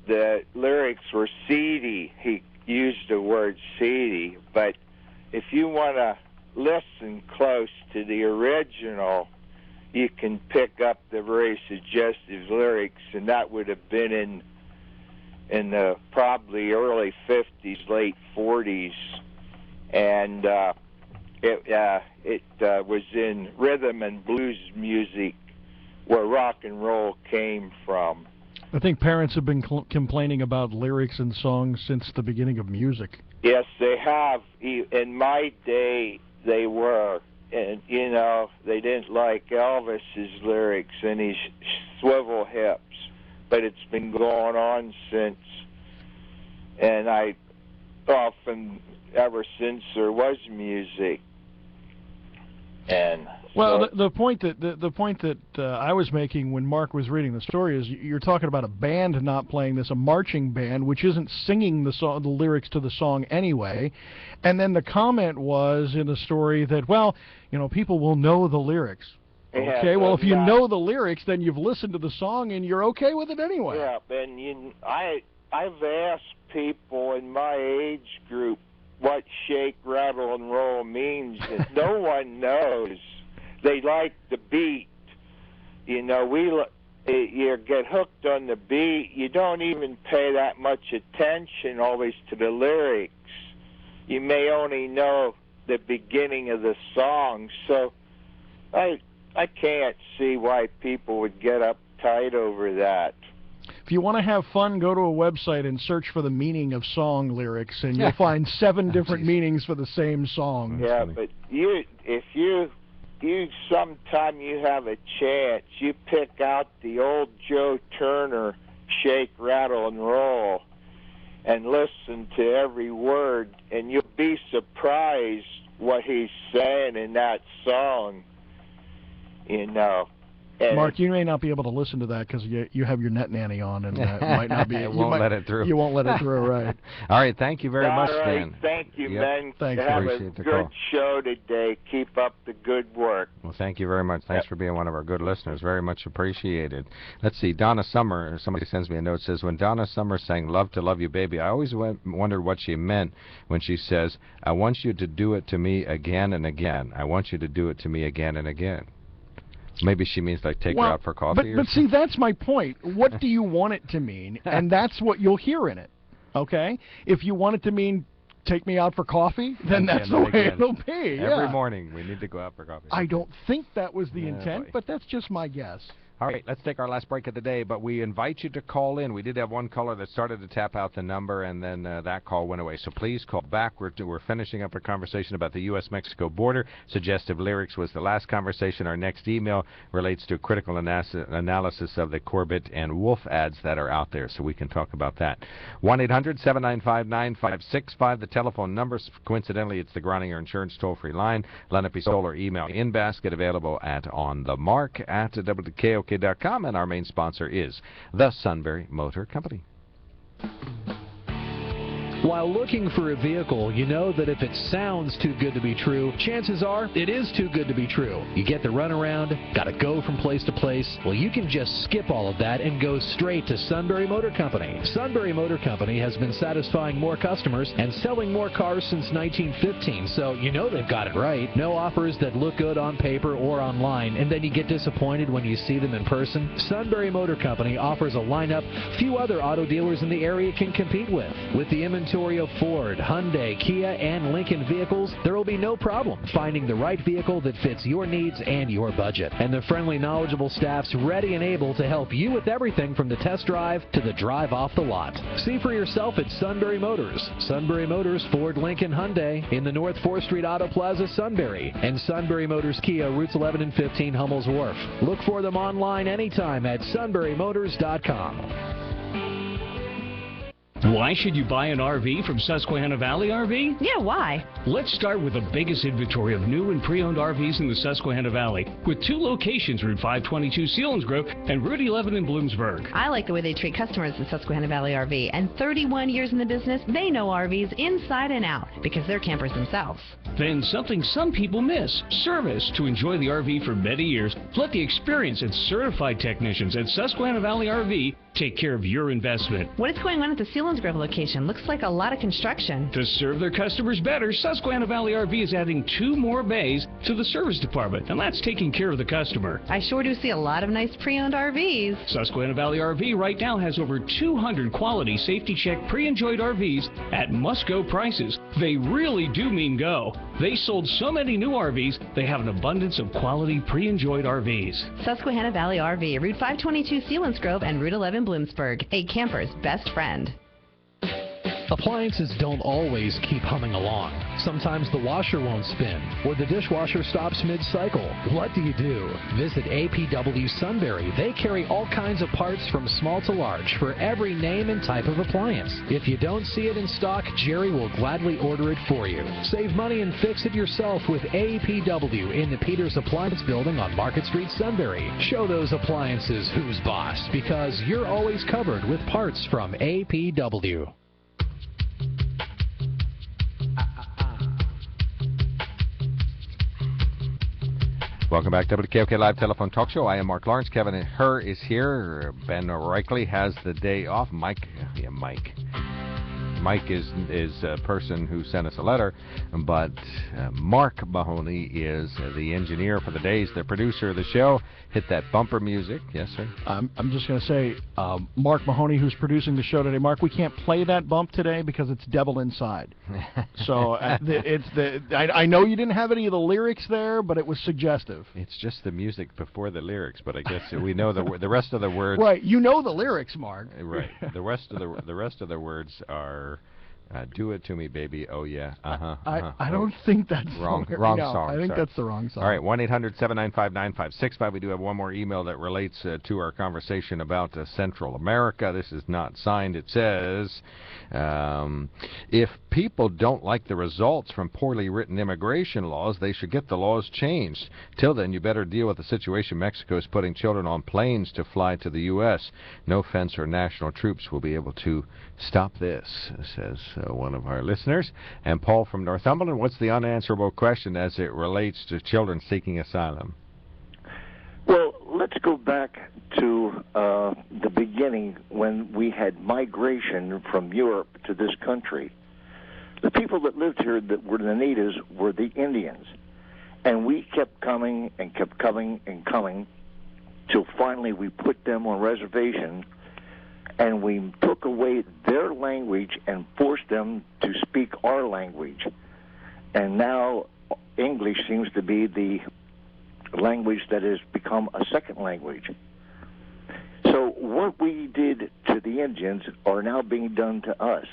the lyrics were seedy. He used the word seedy, but if you want to listen close to the original, you can pick up the very suggestive lyrics, and that would have been in the probably early 50s, late 40s, and it was in rhythm and blues music where rock and roll came from. I think parents have been complaining about lyrics and songs since the beginning of music. Yes, they have. In my day, they were. And, you know, they didn't like Elvis's lyrics and his swivel hips. But it's been going on since. And I often, ever since there was music. And well, the point that I was making when Mark was reading the story is you're talking about a band not playing this, a marching band, which isn't singing the lyrics to the song anyway. And then the comment was in the story that, well, you know, people will know the lyrics. Okay, well, if you know the lyrics, then you've listened to the song and you're okay with it anyway. Yeah, and I've asked people in my age group what shake, rattle, and roll means, and no one knows. They like the beat. You know, you get hooked on the beat. You don't even pay that much attention always to the lyrics. You may only know the beginning of the song. So I can't see why people would get uptight over that. If you want to have fun, go to a website and search for the meaning of song lyrics, and you'll find 7 different meanings for the same song. Yeah, but if you sometime you have a chance, you pick out the old Joe Turner Shake, Rattle, and Roll and listen to every word, and you'll be surprised what he's saying in that song, you know. And Mark, you may not be able to listen to that because you have your net nanny on, and might not be. Let it through. You won't let it through, right? All right, thank you very much, Dan. Thank you, Ben. Thanks. Have Appreciate a the call. good show today. Keep up the good work. Well, thank you very much. Thanks for being one of our good listeners. Very much appreciated. Let's see. Donna Summer, somebody sends me a note, says, when Donna Summer sang Love to Love You Baby, I always wondered what she meant when she says, I want you to do it to me again and again. I want you to do it to me again and again. Maybe she means like take her out for coffee or but see, that's my point. What do you want it to mean? And that's what you'll hear in it, okay? If you want it to mean take me out for coffee, then that's the way it'll be. Every morning we need to go out for coffee. I don't think that was the intent, but that's just my guess. All right, let's take our last break of the day, but we invite you to call in. We did have one caller that started to tap out the number, and then that call went away. So please call back. We're finishing up a conversation about the U.S.-Mexico border. Suggestive lyrics was the last conversation. Our next email relates to a critical analysis of the Corbett and Wolf ads that are out there, so we can talk about that. 1-800-795-9565, the telephone number. Coincidentally, it's the Groninger Insurance toll-free line. Lenape Solar email in basket, available at onthemark@WKOK.com, and our main sponsor is the Sunbury Motor Company. While looking for a vehicle, you know that if it sounds too good to be true, chances are it is too good to be true. You get the runaround, gotta go from place to place. Well, you can just skip all of that and go straight to Sunbury Motor Company. Sunbury Motor Company has been satisfying more customers and selling more cars since 1915, so you know they've got it right. No offers that look good on paper or online, and then you get disappointed when you see them in person. Sunbury Motor Company offers a lineup few other auto dealers in the area can compete with. With the inventory of Ford, Hyundai, Kia, and Lincoln vehicles, there will be no problem finding the right vehicle that fits your needs and your budget. And the friendly, knowledgeable staff's ready and able to help you with everything from the test drive to the drive off the lot. See for yourself at Sunbury Motors. Sunbury Motors, Ford, Lincoln, Hyundai in the North 4th Street Auto Plaza, Sunbury. And Sunbury Motors Kia, routes 11 and 15, Hummel's Wharf. Look for them online anytime at sunburymotors.com. Why should you buy an RV from Susquehanna Valley RV? Yeah, why? Let's start with the biggest inventory of new and pre-owned RVs in the Susquehanna Valley, with 2 locations, Route 522 Selinsgrove and Route 11 in Bloomsburg. I like the way they treat customers at Susquehanna Valley RV, and 31 years in the business, they know RVs inside and out, because they're campers themselves. Then something some people miss, service. To enjoy the RV for many years, let the experienced and certified technicians at Susquehanna Valley RV take care of your investment. What is going on at the Selinsgrove location? Looks like a lot of construction. To serve their customers better, Susquehanna Valley RV is adding 2 more bays to the service department, and that's taking care of the customer. I sure do see a lot of nice pre-owned RVs. Susquehanna Valley RV right now has over 200 quality safety check pre-enjoyed RVs at must-go prices. They really do mean go. They sold so many new RVs, they have an abundance of quality pre-enjoyed RVs. Susquehanna Valley RV, Route 522 Selinsgrove and Route 11 Bloomsburg, a camper's best friend. Appliances don't always keep humming along. Sometimes the washer won't spin, or the dishwasher stops mid-cycle. What do you do? Visit APW Sunbury. They carry all kinds of parts from small to large for every name and type of appliance. If you don't see it in stock, Jerry will gladly order it for you. Save money and fix it yourself with APW in the Peters Appliance Building on Market Street, Sunbury. Show those appliances who's boss, because you're always covered with parts from APW. Welcome back to WKOK Live Telephone Talk Show. I am Mark Lawrence. Kevin Herr is here. Ben Reichley has the day off. Mike is a person who sent us a letter, but Mark Mahoney is the engineer for the days, the producer of the show. Hit that bumper music. Yes, sir? I'm just going to say, Mark Mahoney, who's producing the show today. Mark, we can't play that bump today because it's Devil Inside. So I know you didn't have any of the lyrics there, but it was suggestive. It's just the music before the lyrics, but I guess we know the rest of the words. Right, you know the lyrics, Mark. Right. The rest of the words are do it to me, baby. Oh yeah. I don't think that's wrong song. I think that's the wrong song. All right, 1-800-795-9565. We do have one more email that relates to our conversation about Central America. This is not signed. It says, if people don't like the results from poorly written immigration laws, they should get the laws changed. Till then, you better deal with the situation Mexico is putting children on planes to fly to the U.S. No fence or national troops will be able to stop this, says one of our listeners. And Paul from Northumberland, what's the unanswerable question as it relates to children seeking asylum? Well, let's go back to the beginning when we had migration from Europe to this country. The people that lived here that were the natives were the Indians. And we kept coming and kept coming and coming till finally we put them on reservation and we took away their language and forced them to speak our language. And now English seems to be the language that has become a second language. what we did to the Indians are now being done to us.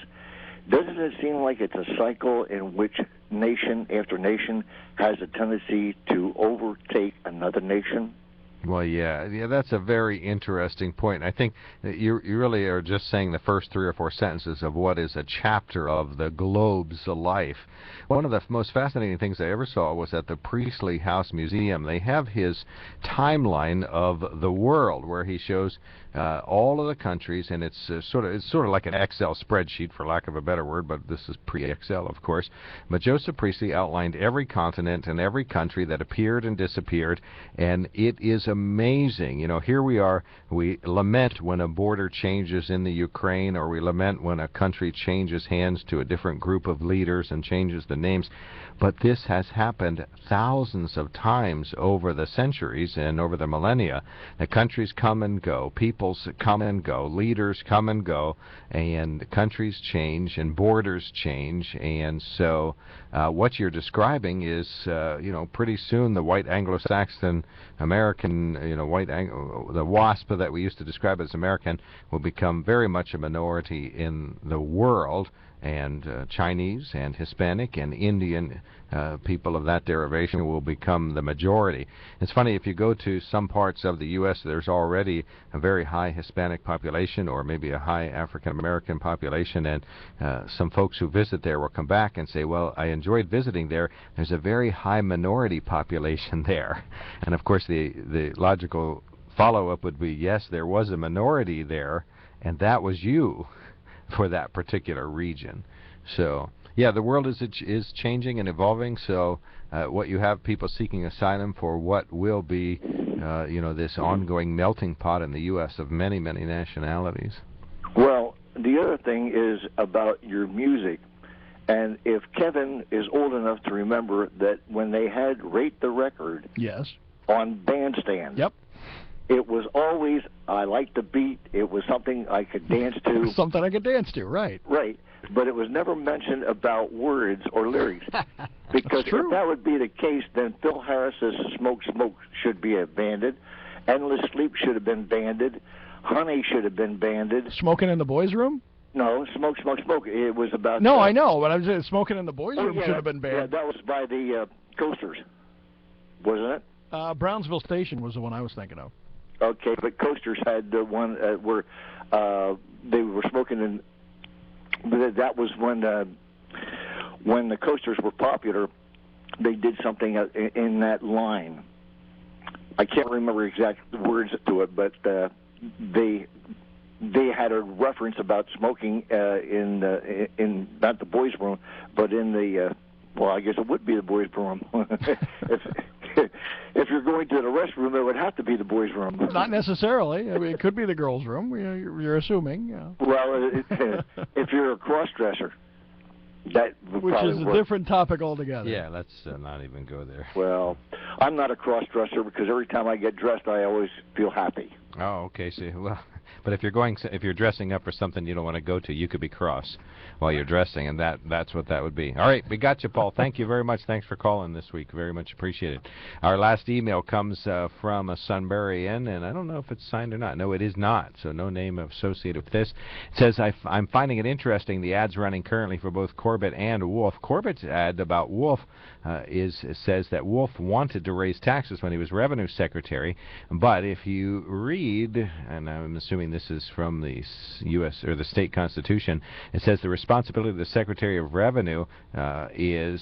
Doesn't it seem like it's a cycle in which nation after nation has a tendency to overtake another nation? Well, yeah, that's a very interesting point. I think that you really are just saying the first 3 or 4 sentences of what is a chapter of the globe's life. One of the most fascinating things I ever saw was at the Priestley House Museum. They have his timeline of the world, where he shows all of the countries, and it's sort of like an Excel spreadsheet, for lack of a better word, but this is pre-Excel, of course. But Joseph Priestley outlined every continent and every country that appeared and disappeared, and it is amazing. You know, here we are, we lament when a border changes in the Ukraine, or we lament when a country changes hands to a different group of leaders and changes the names. But this has happened thousands of times over the centuries and over the millennia. The countries come and go, peoples come and go, leaders come and go, and countries change and borders change. And so what you're describing is, pretty soon the white Anglo-Saxon American, the WASP that we used to describe as American will become very much a minority in the world. And Chinese and Hispanic and Indian people of that derivation will become the majority. It's funny, if you go to some parts of the U.S., there's already a very high Hispanic population, or maybe a high African American population, and some folks who visit there will come back and say, well, I enjoyed visiting there. There's a very high minority population there. And of course the logical follow-up would be, yes, there was a minority there, and that was you for that particular region. So, yeah, the world is changing and evolving. So, what you have people seeking asylum for what will be, this ongoing melting pot in the U.S. of many, many nationalities. Well, the other thing is about your music. And if Kevin is old enough to remember that when they had Rate the Record on Bandstand, it was always, I liked the beat, it was something I could dance to. Something I could dance to, right. Right. But it was never mentioned about words or lyrics. Because if that would be the case, then Phil Harris's Smoke Smoke should be abandoned. Endless Sleep should have been banded. Honey should have been banded. Smoking in the boys' room? No, Smoke Smoke Smoke. It was about... No, I know, but I'm saying Smoking in the boys' room should have been banned. Yeah, that was by the Coasters, wasn't it? Brownsville Station was the one I was thinking of. Okay, but Coasters had the one where they were smoking in. That was when the Coasters were popular. They did something in that line. I can't remember exact words to it, but they had a reference about smoking in not the boys' room, but in the I guess it would be the boys' room. If you're going to the restroom, it would have to be the boys' room. Not necessarily. I mean, it could be the girls' room. You're assuming. Yeah. Well, if you're a cross-dresser, that would which probably is a work. different topic altogether. Yeah, let's not even go there. Well, I'm not a cross-dresser because every time I get dressed, I always feel happy. Oh, okay. So, well, but if you're dressing up for something you don't want to go to, you could be cross while you're dressing, and that's what that would be. All right, we got you, Paul. Thank you very much. Thanks for calling this week. Very much appreciated. Our last email comes from a Sunbury Inn, and I don't know if it's signed or not. No, it is not, so no name associated with this. It says, I'm finding it interesting, the ads running currently for both Corbett and Wolf. Corbett's ad about Wolf says that Wolf wanted to raise taxes when he was Revenue Secretary, but if you read, and I'm assuming this is from the U.S. or the state Constitution, it says the responsibility of the Secretary of Revenue is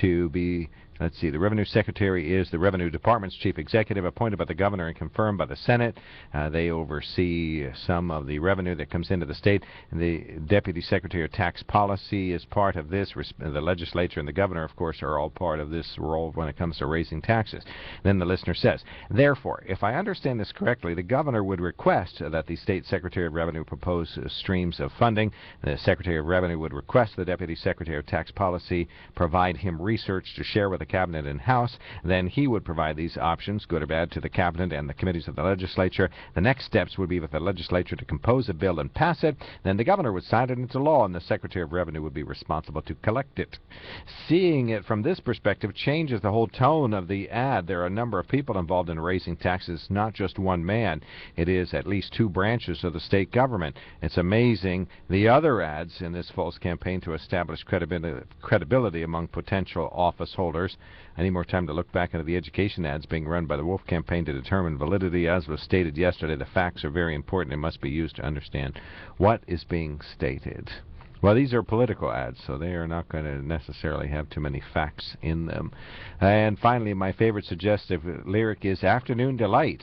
to be, let's see, the Revenue Secretary is the Revenue Department's chief executive appointed by the governor and confirmed by the Senate. They oversee some of the revenue that comes into the state. The Deputy Secretary of Tax Policy is part of this. The legislature and the governor, of course, are all part of this role when it comes to raising taxes. Then the listener says, therefore, if I understand this correctly, the governor would request that the State Secretary of Revenue propose streams of funding. The Secretary of Revenue would request the Deputy Secretary of Tax Policy provide him research to share with the Cabinet and House. Then he would provide these options, good or bad, to the Cabinet and the committees of the legislature. The next steps would be for the legislature to compose a bill and pass it. Then the governor would sign it into law, and the Secretary of Revenue would be responsible to collect it. Seeing it from this perspective changes the whole tone of the ad. There are a number of people involved in raising taxes, not just one man. It is at least two branches of the state government. It's amazing the other ads in this false campaign to establish credibility among potential office holders. I need more time to look back into the education ads being run by the Wolf campaign to determine validity. As was stated yesterday, the facts are very important and must be used to understand what is being stated. Well, these are political ads, so they are not going to necessarily have too many facts in them. And finally, my favorite suggestive lyric is Afternoon Delight.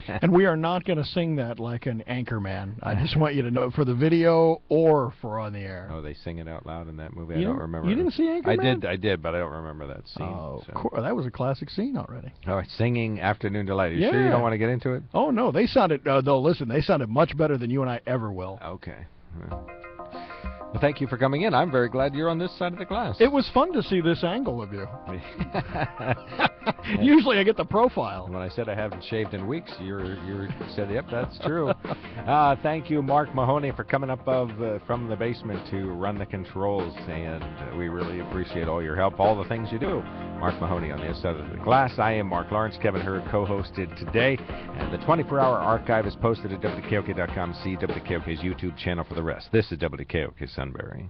And we are not going to sing that like an anchor man. I just want you to know, for the video or for on the air. Oh, they sing it out loud in that movie? I don't remember. You didn't see Anchorman? I did, but I don't remember that scene. Oh, so. That was a classic scene already. Oh, singing Afternoon Delight. Are you sure you don't want to get into it? Oh, no. They sounded, no, listen, they sounded much better than you and I ever will. Okay. Well, thank you for coming in. I'm very glad you're on this side of the glass. It was fun to see this angle of you. Usually I get the profile. When I said I haven't shaved in weeks, you said, yep, that's true. Thank you, Mark Mahoney, for coming up from the basement to run the controls, and we really appreciate all your help, all the things you do. Mark Mahoney on the other side of the glass. I am Mark Lawrence. Kevin Hurd co-hosted today, and the 24-hour archive is posted at WKOK.com. See WKOK's YouTube channel for the rest. This is WKOK Sunbury.